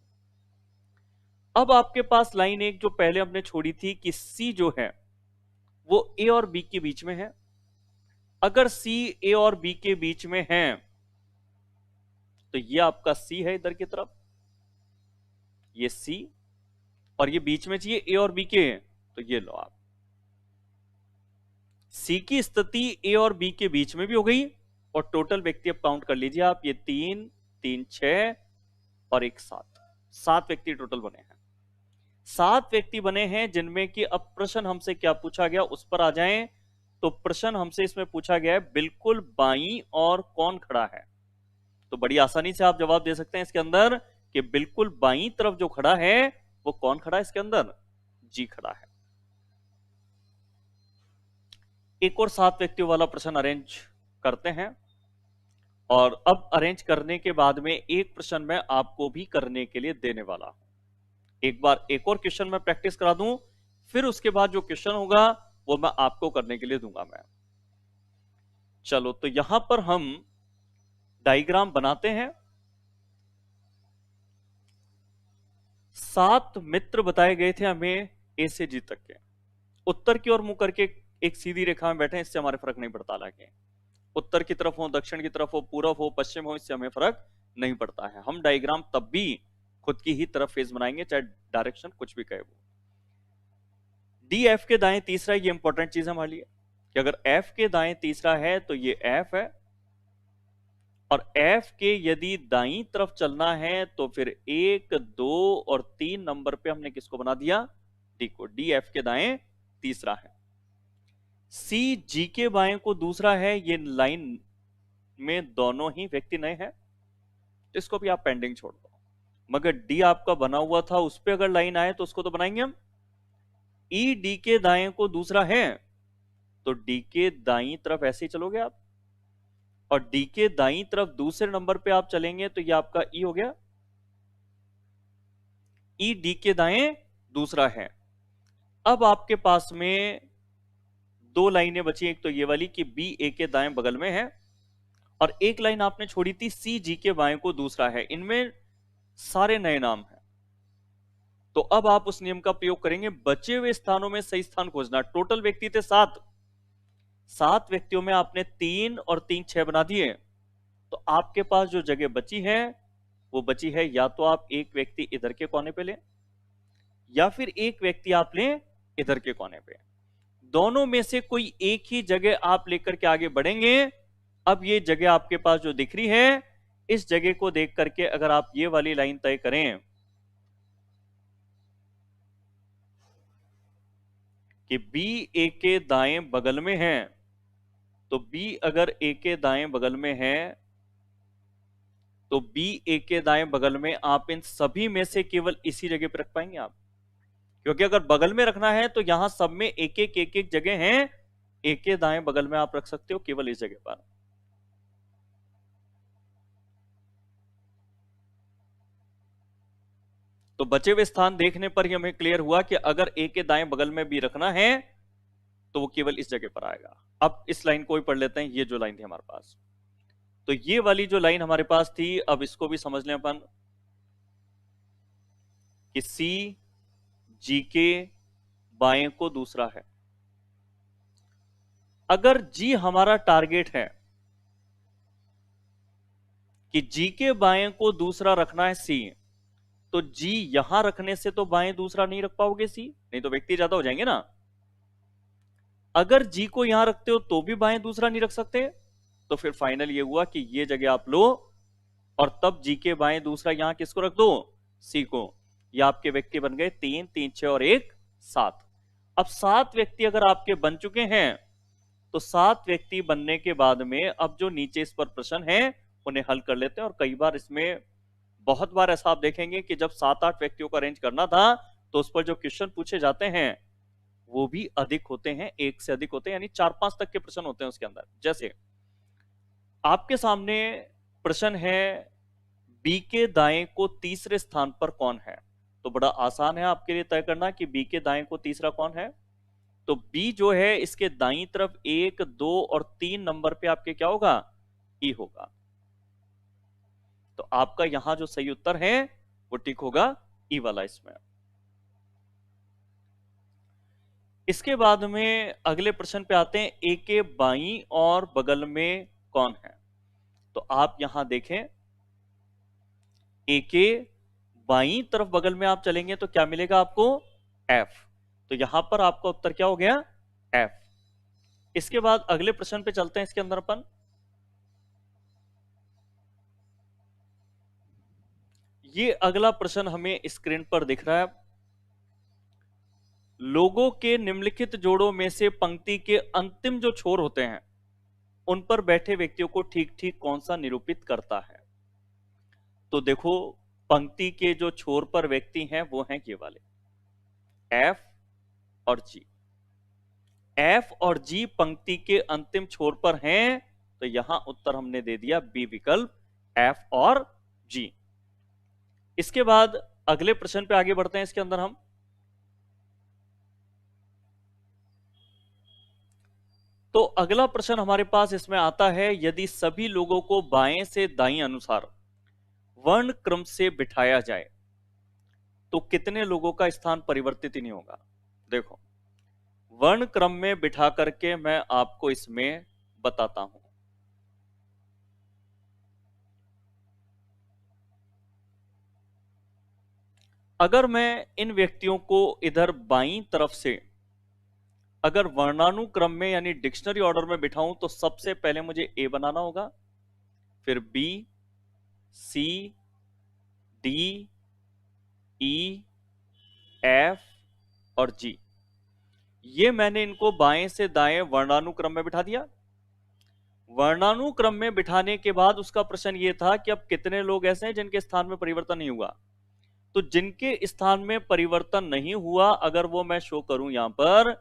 अब आपके पास लाइन एक जो पहले हमने छोड़ी थी कि सी जो है वो ए और बी के बीच में है। अगर सी ए और बी के बीच में है तो ये आपका सी है इधर की तरफ, ये सी, और ये बीच में चाहिए ए और बी के, तो ये लो आप। सी की स्थिति ए और बी के बीच में भी हो गई और टोटल व्यक्ति अब काउंट कर लीजिए आप, ये 3 3 6 और 1 7, 7 व्यक्ति टोटल बने हैं। 7 व्यक्ति बने हैं जिनमें कि अब प्रश्न हमसे क्या पूछा गया उस पर आ जाएं। तो प्रश्न हमसे इसमें पूछा गया है बिल्कुल बाईं और कौन खड़ा है। तो बड़ी आसानी से आप जवाब दे सकते हैं इसके अंदर कि बिल्कुल बाईं तरफ जो खड़ा है वो कौन खड़ा है इसके अंदर, जी खड़ा है। एक और 7 व्यक्तियों वाला प्रश्न अरेंज करते हैं, और अब अरेंज करने के बाद में एक प्रश्न मैं आपको भी करने के लिए देने वाला हूं। एक बार एक और क्वेश्चन मैं प्रैक्टिस करा दूं, फिर उसके बाद जो क्वेश्चन होगा वो मैं आपको करने के लिए दूंगा मैं। चलो, तो यहां पर हम डायग्राम बनाते हैं। 7 मित्र बताए गए थे हमें ए से जी तक के। उत्तर की ओर मुंह करके एक सीधी रेखा में बैठे, इससे हमारे फर्क नहीं पड़ता। हालांकि उत्तर की तरफ हो, दक्षिण की तरफ हो, पूरब हो, पश्चिम हो, इससे हमें फर्क नहीं पड़ता है। हम डायग्राम तब भी खुद की ही तरफ फेस बनाएंगे, चाहे डायरेक्शन कुछ भी कहे वो। डी एफ के दाएं तीसरा, ये इंपॉर्टेंट चीज हमारे लिए कि अगर एफ के दाएं तीसरा है तो ये एफ है, और एफ के यदि दाईं तरफ चलना है तो फिर 1 2 और 3 नंबर पे हमने किसको बना दिया, डी को। डी एफ के दाएं तीसरा है। सी जी के बाएं को दूसरा है। ये लाइन में दोनों ही व्यक्ति नए हैं, इसको भी आप पेंडिंग छोड़ दो। मगर डी आपका बना हुआ था, उस पर अगर लाइन आए तो उसको तो बनाएंगे हम। ई डी के दाएं को दूसरा है, तो डी के दाईं तरफ ऐसे ही चलोगे आप, और डी के दाईं तरफ दूसरे नंबर पे आप चलेंगे तो ये आपका ई हो गया। ई डी के दाएं दूसरा है। अब आपके पास में 2 लाइनें बची, एक तो ये वाली कि बी ए के दाएं बगल में है, और एक लाइन आपने छोड़ी थी सी जी के बाएं को दूसरा है। इनमें सारे नए नाम हैं। तो अब आप उस नियम का प्रयोग करेंगे, बचे हुए स्थानों में सही स्थान खोजना। टोटल व्यक्ति थे 7, 7 व्यक्तियों में आपने 3 और 3 6 बना दिए। तो आपके पास जो जगह बची है वो बची है, या तो आप एक व्यक्ति इधर के कोने पे लें, या फिर एक व्यक्ति आप लें इधर के कोने पे। दोनों में से कोई एक ही जगह आप लेकर के आगे बढ़ेंगे। अब ये जगह आपके पास जो दिख रही है, इस जगह को देख करके अगर आप ये वाली लाइन तय करें कि बी ए के दाएं बगल में है, तो बी अगर ए के दाएं बगल में है तो बी ए के दाएं बगल में आप इन सभी में से केवल इसी जगह पर रख पाएंगे आप। क्योंकि अगर बगल में रखना है तो यहां सब में एक एक जगह है, ए के दाएं बगल में आप रख सकते हो केवल इस जगह पर। तो बचे हुए स्थान देखने पर ही हमें क्लियर हुआ कि अगर ए के दाएं बगल में भी रखना है तो वो केवल इस जगह पर आएगा। अब इस लाइन को भी पढ़ लेते हैं। ये जो लाइन थी हमारे पास, तो ये वाली जो लाइन हमारे पास थी, अब इसको भी समझ लें अपन कि सी जी के बाएं को दूसरा है। अगर जी हमारा टारगेट है कि जी के बाएं को दूसरा रखना है सी, तो जी यहां रखने से तो बाएं दूसरा नहीं रख पाओगे सी, नहीं तो व्यक्ति ज्यादा हो जाएंगे ना। अगर जी को यहां रखते हो तो भी बाएं दूसरा नहीं रख सकते, तो फिर फाइनल ये हुआ कि ये जगह आप लो, और तब जी के बाएं दूसरा यहां किसको रख दो, सी को। ये आपके व्यक्ति बन गए 3 3 6 और 1 7। अब 7 व्यक्ति अगर आपके बन चुके हैं, तो 7 व्यक्ति बनने के बाद में अब जो नीचे इस पर प्रश्न है उन्हें हल कर लेते हैं। और कई बार इसमें बहुत बार ऐसा आप देखेंगे कि जब 7-8 व्यक्तियों को अरेंज करना था तो उस पर जो क्वेश्चन पूछे जाते हैं वो भी अधिक होते हैं, एक से अधिक होते हैं, यानी 4-5 तक के प्रश्न होते हैं उसके अंदर। जैसे आपके सामने प्रश्न है बी के दाएं को तीसरे स्थान पर कौन है। तो बड़ा आसान है आपके लिए तय करना कि बी के दाएं को तीसरा कौन है। तो बी जो है इसके दाईं तरफ 1 2 और 3 नंबर पे आपके क्या होगा, ई होगा। तो आपका यहां जो सही उत्तर है वो टिक होगा ई वाला इसमें। इसके बाद में अगले प्रश्न पे आते हैं, ए के बाईं और बगल में कौन है। तो आप यहां देखें, ए के बाईं तरफ बगल में आप चलेंगे तो क्या मिलेगा आपको, एफ। तो यहां पर आपका उत्तर क्या हो गया, एफ। इसके बाद अगले प्रश्न पे चलते हैं। इसके अंदर अपन ये अगला प्रश्न हमें स्क्रीन पर दिख रहा है। लोगों के निम्नलिखित जोड़ों में से पंक्ति के अंतिम जो छोर होते हैं उन पर बैठे व्यक्तियों को ठीक ठीक कौन सा निरूपित करता है? तो देखो, पंक्ति के जो छोर पर व्यक्ति हैं वो हैं ये वाले, एफ और जी। एफ और जी पंक्ति के अंतिम छोर पर हैं, तो यहां उत्तर हमने दे दिया बी विकल्प, एफ और जी। इसके बाद अगले प्रश्न पे आगे बढ़ते हैं। इसके अंदर हम तो अगला प्रश्न हमारे पास इसमें आता है, यदि सभी लोगों को बाएं से दाएं अनुसार वर्ण क्रम से बिठाया जाए तो कितने लोगों का स्थान परिवर्तित ही नहीं होगा? देखो, वर्ण क्रम में बिठा करके मैं आपको इसमें बताता हूं। अगर मैं इन व्यक्तियों को इधर बाईं तरफ से अगर वर्णानुक्रम में यानी डिक्शनरी ऑर्डर में बिठाऊं तो सबसे पहले मुझे ए बनाना होगा, फिर बी, सी, डी, ई, एफ और जी। ये मैंने इनको बाएं से दाएं वर्णानुक्रम में बिठा दिया। वर्णानुक्रम में बिठाने के बाद उसका प्रश्न ये था कि अब कितने लोग ऐसे हैं जिनके स्थान में परिवर्तन नहीं हुआ। तो जिनके स्थान में परिवर्तन नहीं हुआ अगर वो मैं शो करूं यहां पर,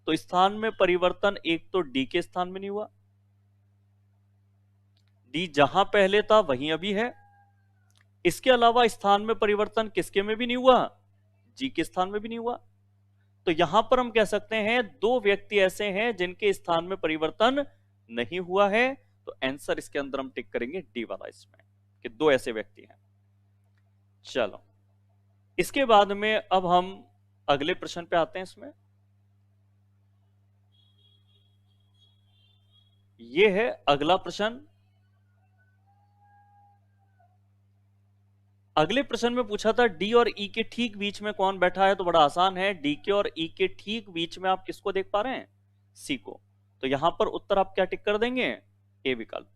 तो स्थान में परिवर्तन एक तो डी के स्थान में नहीं हुआ, डी जहां पहले था वहीं अभी है। इसके अलावा स्थान में परिवर्तन किसके में भी नहीं हुआ? जी के स्थान में भी नहीं हुआ। तो यहां पर हम कह सकते हैं दो व्यक्ति ऐसे हैं जिनके स्थान में परिवर्तन नहीं हुआ है। तो आंसर इसके अंदर हम टिक करेंगे डी वाला इसमें, कि दो ऐसे व्यक्ति हैं। चलो, इसके बाद में अब हम अगले प्रश्न पे आते हैं। इसमें ये है अगला प्रश्न। अगले प्रश्न में पूछा था डी और ई के ठीक बीच में कौन बैठा है? तो बड़ा आसान है, डी के और ई के ठीक बीच में आप किसको देख पा रहे हैं? सी को। तो यहां पर उत्तर आप क्या टिक कर देंगे? ए विकल्प।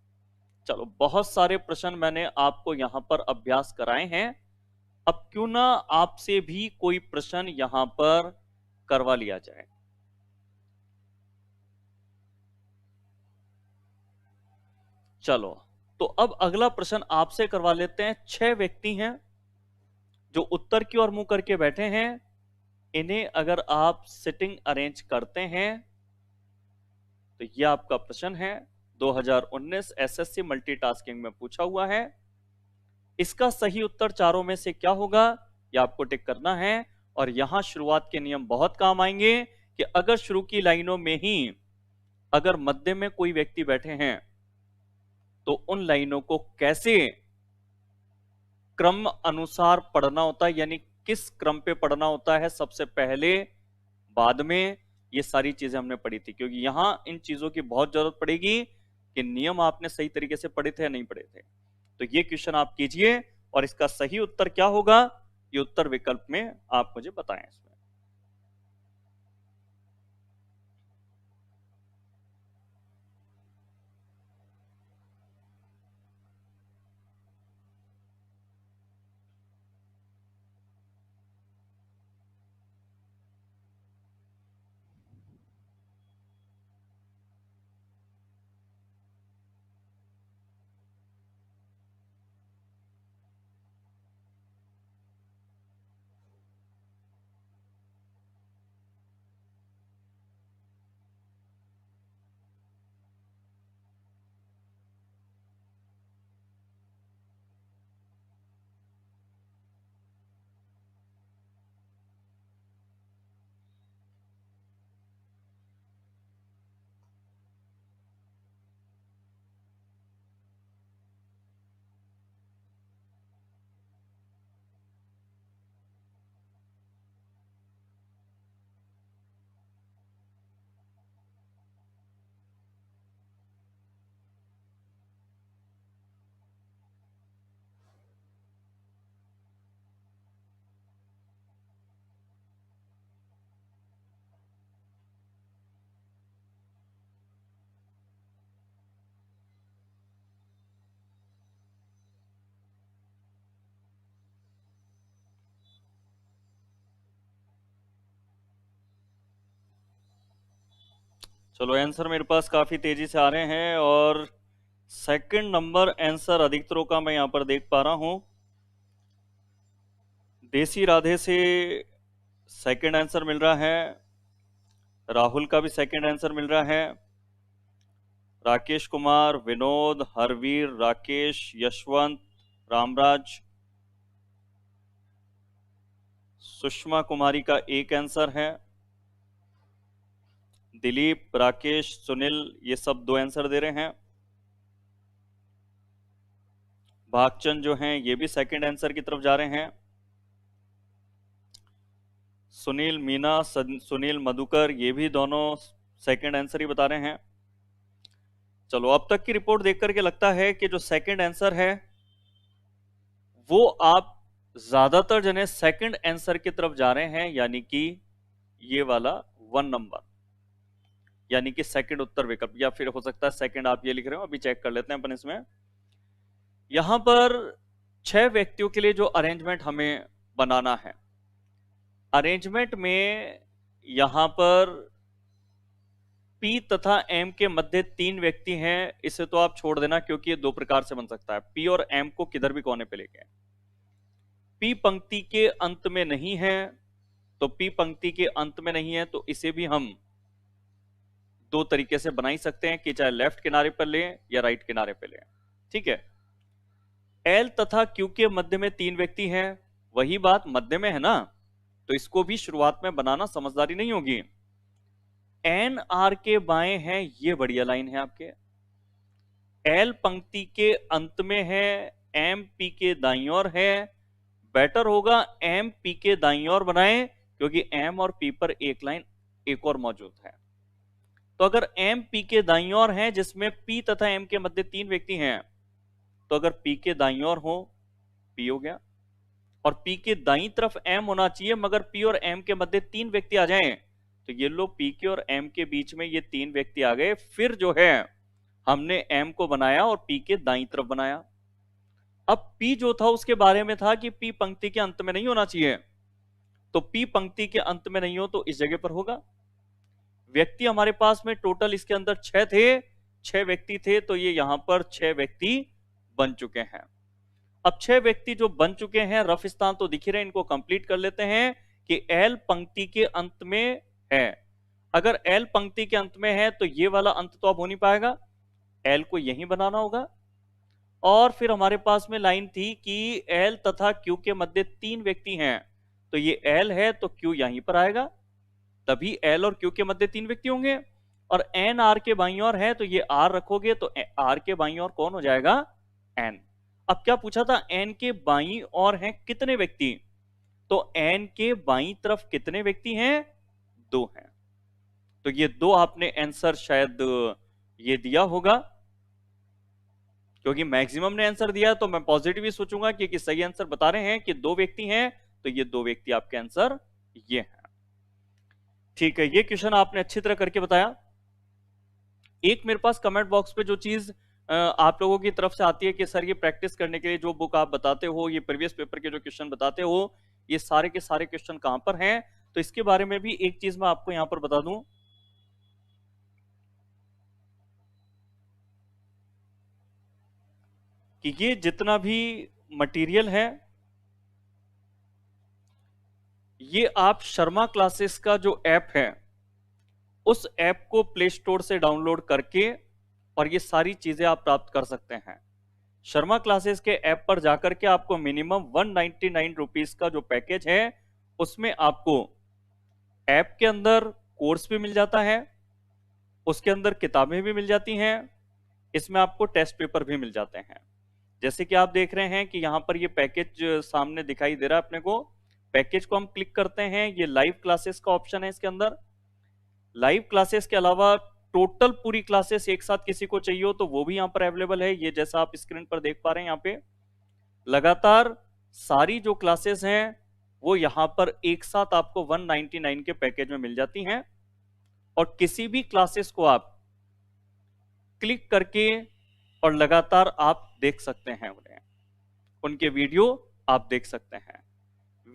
चलो, बहुत सारे प्रश्न मैंने आपको यहां पर अभ्यास कराए हैं। अब क्यों ना आपसे भी कोई प्रश्न यहां पर करवा लिया जाए। चलो, तो अब अगला प्रश्न आपसे करवा लेते हैं। 6 व्यक्ति हैं जो उत्तर की ओर मुंह करके बैठे हैं। इन्हें अगर आप सिटिंग अरेंज करते हैं तो यह आपका प्रश्न है, 2019 एसएससी मल्टीटास्किंग में पूछा हुआ है। इसका सही उत्तर चारों में से क्या होगा, यह आपको टिक करना है। और यहां शुरुआत के नियम बहुत काम आएंगे कि अगर शुरू की लाइनों में ही अगर मध्य में कोई व्यक्ति बैठे हैं तो उन लाइनों को कैसे क्रम अनुसार पढ़ना होता है, यानी किस क्रम पे पढ़ना होता है, सबसे पहले बाद में, ये सारी चीजें हमने पढ़ी थी। क्योंकि यहां इन चीजों की बहुत जरूरत पड़ेगी कि नियम आपने सही तरीके से पढ़े थे या नहीं पढ़े थे। तो ये क्वेश्चन आप कीजिए और इसका सही उत्तर क्या होगा, ये उत्तर विकल्प में आप मुझे बताएं इसमें। चलो आंसर मेरे पास काफी तेजी से आ रहे हैं और सेकंड नंबर आंसर अधिकतरों का मैं यहां पर देख पा रहा हूं। देसी राधे से सेकंड आंसर मिल रहा है, राहुल का भी सेकंड आंसर मिल रहा है, राकेश कुमार, विनोद, हरवीर, राकेश, यशवंत, रामराज, सुषमा कुमारी का एक आंसर है, दिलीप, राकेश, सुनील, ये सब दो आंसर दे रहे हैं। भागचंद जो हैं ये भी सेकंड आंसर की तरफ जा रहे हैं। सुनील मीना, सुनील मधुकर, ये भी दोनों सेकंड आंसर ही बता रहे हैं। चलो अब तक की रिपोर्ट देख करके लगता है कि जो सेकंड आंसर है वो आप ज्यादातर जने सेकंड आंसर की तरफ जा रहे हैं, यानी कि ये वाला 1 नंबर, यानी कि सेकंड उत्तर विकल्प, या फिर हो सकता है सेकंड आप ये लिख रहे हो। अभी चेक कर लेते हैं अपन इसमें। यहां पर 6 व्यक्तियों के लिए जो अरेंजमेंट हमें बनाना है, अरेंजमेंट में यहां पर P तथा M के मध्य 3 व्यक्ति हैं। इसे तो आप छोड़ देना क्योंकि ये दो प्रकार से बन सकता है। P और M को किधर भी कोने पे लेके, P पंक्ति के अंत में नहीं है, तो P पंक्ति के अंत में नहीं है तो इसे भी हम दो तरीके से बना ही सकते हैं कि चाहे लेफ्ट किनारे पर लें या राइट किनारे पर लें। ठीक है। L तथा Q के मध्य में 3 व्यक्ति हैं, वही बात मध्य में है ना, तो इसको भी शुरुआत में बनाना समझदारी नहीं होगी। N R के बाएं हैं, ये बढ़िया लाइन है आपके। L पंक्ति के अंत में है, M P के दाईं ओर है। बेटर होगा M P के दाईं ओर बनाएं क्योंकि M और P पर एक लाइन एक और मौजूद है। तो अगर M P के दाईं ओर है जिसमें P तथा M के मध्य 3 व्यक्ति हैं, तो अगर P के दाईं ओर हो, P हो गया, और P के दाईं तरफ M होना चाहिए, मगर P और M के मध्य 3 व्यक्ति आ जाएं, तो ये लो P के और M के बीच में ये 3 व्यक्ति आ गए। फिर जो है हमने M को बनाया और P के दाईं तरफ बनाया। अब P जो था उसके बारे में था कि P पंक्ति के अंत में नहीं होना चाहिए, तो P पंक्ति के अंत में नहीं हो तो इस जगह पर होगा। व्यक्ति हमारे पास में टोटल इसके अंदर 6 थे, 6 व्यक्ति थे, तो ये यहां पर 6 व्यक्ति बन चुके हैं। अब 6 व्यक्ति जो बन चुके हैं, रफ स्थान तो दिख रहे हैं, इनको कंप्लीट कर लेते हैं कि L पंक्ति के अंत में है। अगर L पंक्ति के अंत में है तो ये वाला अंत तो अब हो नहीं पाएगा, L को यहीं बनाना होगा। और फिर हमारे पास में लाइन थी कि L तथा Q के मध्य 3 व्यक्ति हैं, तो ये L है तो Q यहीं पर आएगा, तभी L और Q के मध्य 3 व्यक्ति होंगे। और N R के बाईं ओर है तो ये R रखोगे तो R के बाईं ओर कौन हो जाएगा, N। अब क्या पूछा था, N के बाईं ओर हैं कितने व्यक्ति, तो N के बाईं तरफ कितने व्यक्ति हैं, 2 हैं। तो ये 2 आपने आंसर शायद ये दिया होगा, क्योंकि मैक्सिमम ने आंसर दिया, तो मैं पॉजिटिव ही सोचूंगा कि सही आंसर बता रहे हैं कि 2 व्यक्ति हैं, तो ये 2 व्यक्ति आपके आंसर ये हैं। ठीक है, ये क्वेश्चन आपने अच्छी तरह करके बताया। एक मेरे पास कमेंट बॉक्स पे जो चीज आप लोगों की तरफ से आती है कि सर ये प्रैक्टिस करने के लिए जो बुक आप बताते हो, ये प्रीवियस पेपर के जो क्वेश्चन बताते हो, ये सारे के सारे क्वेश्चन कहां पर हैं, तो इसके बारे में भी एक चीज मैं आपको यहां पर बता दूं कि ये जितना भी मटेरियल है ये आप शर्मा क्लासेस का जो ऐप है उस ऐप को प्ले स्टोर से डाउनलोड करके और ये सारी चीजें आप प्राप्त कर सकते हैं। शर्मा क्लासेस के ऐप पर जाकर के आपको मिनिमम 199 रुपीज का जो पैकेज है उसमें आपको ऐप के अंदर कोर्स भी मिल जाता है, उसके अंदर किताबें भी मिल जाती हैं, इसमें आपको टेस्ट पेपर भी मिल जाते हैं। जैसे कि आप देख रहे हैं कि यहां पर ये पैकेज सामने दिखाई दे रहा है अपने को। पैकेज को हम क्लिक करते हैं, ये लाइव क्लासेस का ऑप्शन है इसके अंदर। लाइव क्लासेस के अलावा टोटल पूरी क्लासेस एक साथ किसी को चाहिए हो तो वो भी यहां पर अवेलेबल है। ये जैसा आप स्क्रीन पर देख पा रहे हैं, यहां पे लगातार सारी जो क्लासेस हैं वो यहां पर एक साथ आपको 199 के पैकेज में मिल जाती हैं, और किसी भी क्लासेस को आप क्लिक करके और लगातार आप देख सकते हैं उन्हें, उनके वीडियो आप देख सकते हैं,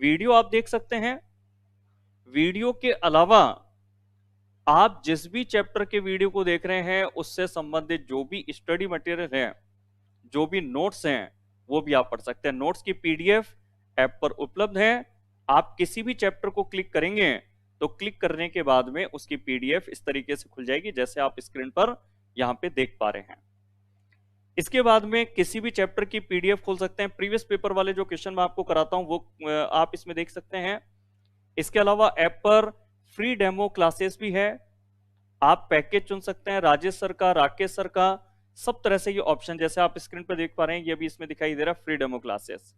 वीडियो आप देख सकते हैं। वीडियो के अलावा आप जिस भी चैप्टर के वीडियो को देख रहे हैं उससे संबंधित जो भी स्टडी मटेरियल है, जो भी नोट्स हैं, वो भी आप पढ़ सकते हैं। नोट्स की पीडीएफ ऐप पर उपलब्ध है। आप किसी भी चैप्टर को क्लिक करेंगे तो क्लिक करने के बाद में उसकी पीडीएफ इस तरीके से खुल जाएगी जैसे आप स्क्रीन पर यहां पे देख पा रहे हैं। इसके बाद में किसी भी चैप्टर की पीडीएफ खोल सकते हैं। प्रीवियस पेपर वाले जो क्वेश्चन मैं आपको कराता हूं वो आप इसमें देख सकते हैं। इसके अलावा ऐप पर फ्री डेमो क्लासेस भी है। आप पैकेज चुन सकते हैं, राजेश सर का, राकेश सर का, सब तरह से ये ऑप्शन जैसे आप स्क्रीन पर देख पा रहे हैं ये भी इसमें दिखाई दे रहा है, फ्री डेमो क्लासेस।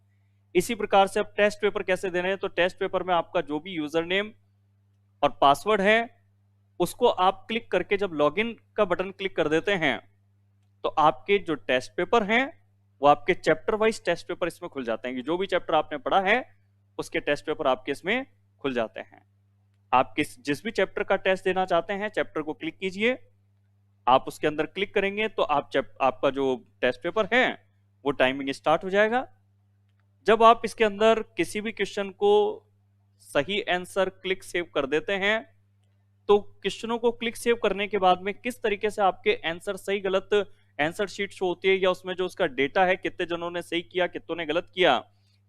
इसी प्रकार से आप टेस्ट पेपर कैसे दे रहे हैं, तो टेस्ट पेपर में आपका जो भी यूजर नेम और पासवर्ड है उसको आप क्लिक करके जब लॉगिन का बटन क्लिक कर देते हैं तो आपके जो टेस्ट पेपर हैं वो आपके चैप्टर वाइज टेस्ट पेपर इसमें खुल जाते हैं कि जो भी चैप्टर आपने पढ़ा है उसके टेस्ट पेपर आपके इसमें खुल जाते हैं। आप जिस भी चैप्टर का टेस्ट देना चाहते हैं चैप्टर को क्लिक कीजिए, आप उसके अंदर क्लिक करेंगे तो आपका जो टेस्ट पेपर है वो टाइमिंग स्टार्ट हो जाएगा। जब आप इसके अंदर किसी भी क्वेश्चन को सही आंसर क्लिक सेव कर देते हैं तो क्वेश्चनों को क्लिक सेव करने के बाद में किस तरीके से आपके आंसर सही गलत आंसर शीट शो होती है या उसमें जो उसका डेटा है कितने जनों ने सही किया कितनों ने गलत किया,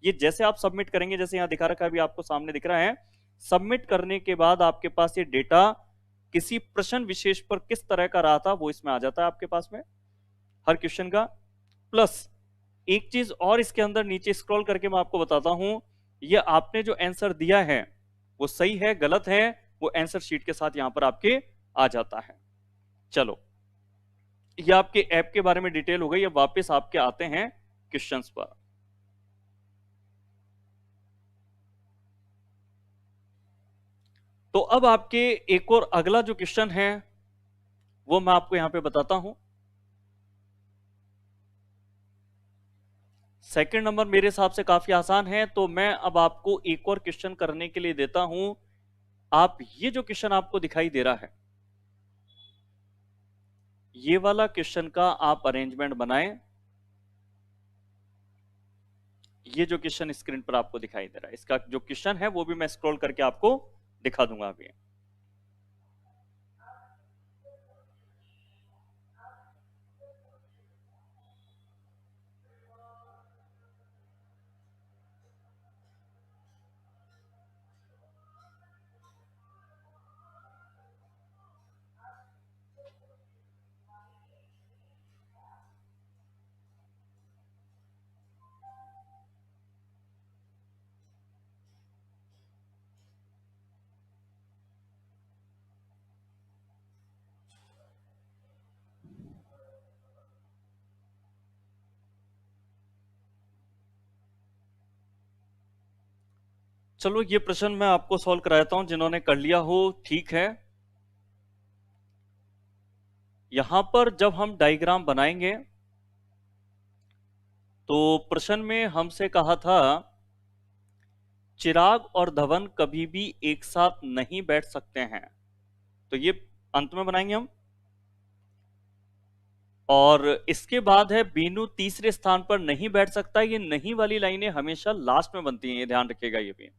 ये जैसे आप सबमिट करेंगे, जैसे यहां दिखा रखा है अभी आपको सामने दिख रहा है, सबमिट करने के बाद आपके पास ये डेटा किसी प्रश्न विशेष पर किस तरह का रहा था वो इसमें आ जाता है आपके पास में हर क्वेश्चन का। प्लस एक चीज और इसके अंदर नीचे स्क्रॉल करके मैं आपको बताता हूं, ये आपने जो आंसर दिया है वो सही है गलत है वो आंसर शीट के साथ यहां पर आपके आ जाता है। चलो ये आपके ऐप के बारे में डिटेल हो गई। अब वापस आपके आते हैं क्वेश्चंस पर। तो अब आपके एक और अगला जो क्वेश्चन है वो मैं आपको यहां पे बताता हूं। सेकंड नंबर मेरे हिसाब से काफी आसान है तो मैं अब आपको एक और क्वेश्चन करने के लिए देता हूं। आप ये जो क्वेश्चन आपको दिखाई दे रहा है ये वाला क्वेश्चन का आप अरेंजमेंट बनाएं। ये जो क्वेश्चन स्क्रीन पर आपको दिखाई दे रहा है इसका जो क्वेश्चन है वो भी मैं स्क्रॉल करके आपको दिखा दूंगा अभी। चलो ये प्रश्न मैं आपको सॉल्व कराता हूं, जिन्होंने कर लिया हो ठीक है। यहां पर जब हम डायग्राम बनाएंगे तो प्रश्न में हमसे कहा था चिराग और धवन कभी भी एक साथ नहीं बैठ सकते हैं, तो ये अंत में बनाएंगे हम। और इसके बाद है बीनू तीसरे स्थान पर नहीं बैठ सकता। ये नहीं वाली लाइनें हमेशा लास्ट में बनती हैं, ये ध्यान रखिएगा। ये भी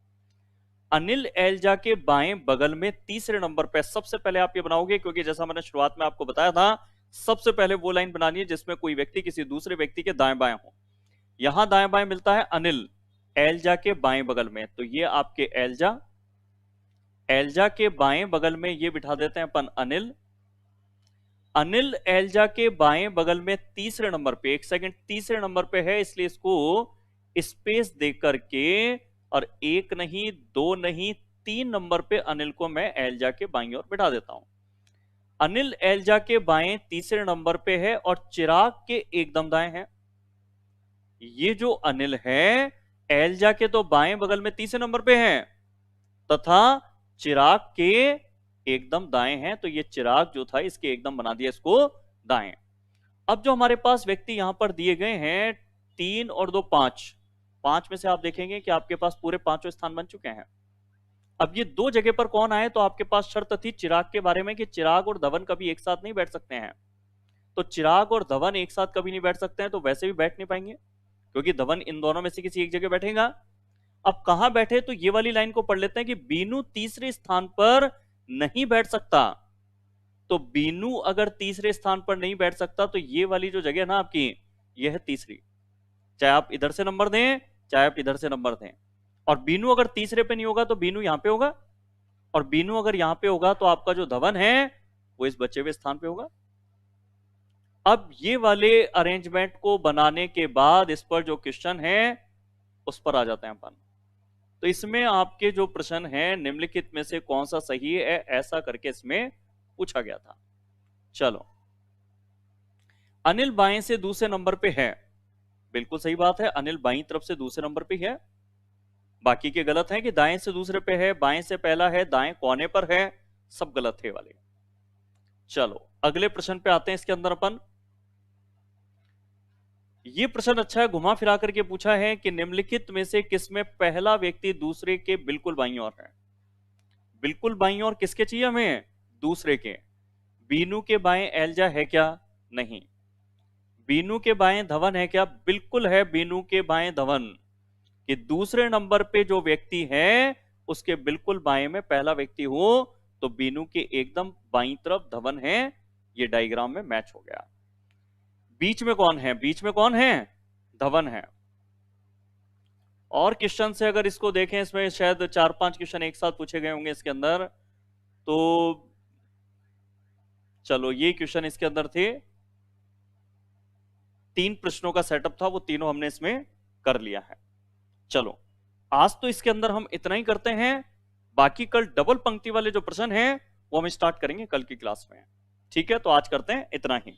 अनिल एल्जा के बाएं बगल में तीसरे नंबर पर, सबसे पहले आप ये बनाओगे क्योंकि जैसा मैंने शुरुआत में आपको बताया था सबसे पहले वो लाइन बनानी है जिसमें कोई व्यक्ति किसी दूसरे व्यक्ति के दाएं बाएं हो। यहां दाएं बाएं मिलता है अनिल एल्जा के बाएं बगल में, तो ये आपके एल्जा, एल्जा के बाएं बगल में ये बिठा देते हैं अपन अनिल। अनिल एल्जा के बाएं बगल में तीसरे नंबर पे, एक सेकंड, तीसरे नंबर पे है इसलिए इसको स्पेस दे करके, और एक नहीं दो नहीं 3 नंबर पे अनिल को मैं एल्जा के बाईं ओर बिठा देता हूं। अनिल एल्जा के बाएं तीसरे नंबर पे है और चिराग के एकदम दाएं है। ये जो अनिल है एल्जा के तो बाएं बगल में तीसरे नंबर पे है तथा चिराग के एकदम दाएं हैं, तो ये चिराग जो था इसके एकदम बना दिया इसको दाएं। अब जो हमारे पास व्यक्ति यहां पर दिए गए हैं 3 और 2 5, 5 में से आप देखेंगे कि आपके पास पूरे पांचों स्थान बन चुके हैं। अब ये 2 जगह पर कौन आए, तो आपके पास शर्त थी चिराग के बारे में कि चिराग और धवन कभी एक साथ नहीं बैठ सकते हैं। तो चिराग और धवन एक साथ कभी नहीं बैठ सकते हैं, तो वैसे भी बैठ नहीं पाएंगे क्योंकि धवन इन दोनों में से किसी एक जगह बैठेगा। अब कहां बैठे, तो ये वाली लाइन को पढ़ लेते हैं कि बीनू तीसरे स्थान पर नहीं बैठ सकता। तो बीनू अगर तीसरे स्थान पर नहीं बैठ सकता तो ये वाली जो जगह ना आपकी, ये है तीसरी, चाहे आप इधर से नंबर दें चाहे आप इधर से नंबर दें। और बीनू अगर तीसरे पे नहीं होगा तो बीनू यहां पे होगा, और बीनू अगर यहां पे होगा तो आपका जो धवन है वो इस बचे हुए स्थान पे होगा। अब ये वाले अरेंजमेंट को बनाने के बाद इस पर जो क्वेश्चन है उस पर आ जाते हैं अपन। तो इसमें आपके जो प्रश्न है निम्नलिखित में से कौन सा सही है, ऐसा करके इसमें पूछा गया था। चलो, अनिल बाएं से दूसरे नंबर पे है, बिल्कुल सही बात है, अनिल बाईं तरफ से दूसरे नंबर पे है। बाकी के गलत हैं कि दाएं से दूसरे पे है, बाएं से पहला है, दाएं कोने पर है, सब गलत है वाले। चलो अगले प्रश्न पे आते हैं। इसके अंदर अपन, ये प्रश्न अच्छा है, घुमा फिरा करके पूछा है कि निम्नलिखित में से किसमें पहला व्यक्ति दूसरे के बिल्कुल बाईं ओर है। बिल्कुल बाईं ओर किसके चाहिए हमें? दूसरे के। बीनू के बाएं एल्जा है क्या? नहीं। बीनू के बाएं धवन है क्या? बिल्कुल है बीनू के बाएं धवन। कि दूसरे नंबर पे जो व्यक्ति है उसके बिल्कुल बाएं में पहला व्यक्ति हो तो बीनू के एकदम बाईं तरफ धवन है। ये डायग्राम में मैच हो गया। बीच में कौन है? बीच में कौन है? धवन है। और क्वेश्चन से अगर इसको देखें, इसमें शायद 4-5 क्वेश्चन एक साथ पूछे गए होंगे इसके अंदर। तो चलो, ये क्वेश्चन इसके अंदर थे, 3 प्रश्नों का सेटअप था, वो तीनों हमने इसमें कर लिया है। चलो आज तो इसके अंदर हम इतना ही करते हैं, बाकी कल डबल पंक्ति वाले जो प्रश्न हैं वो हम स्टार्ट करेंगे कल की क्लास में। ठीक है, तो आज करते हैं इतना ही।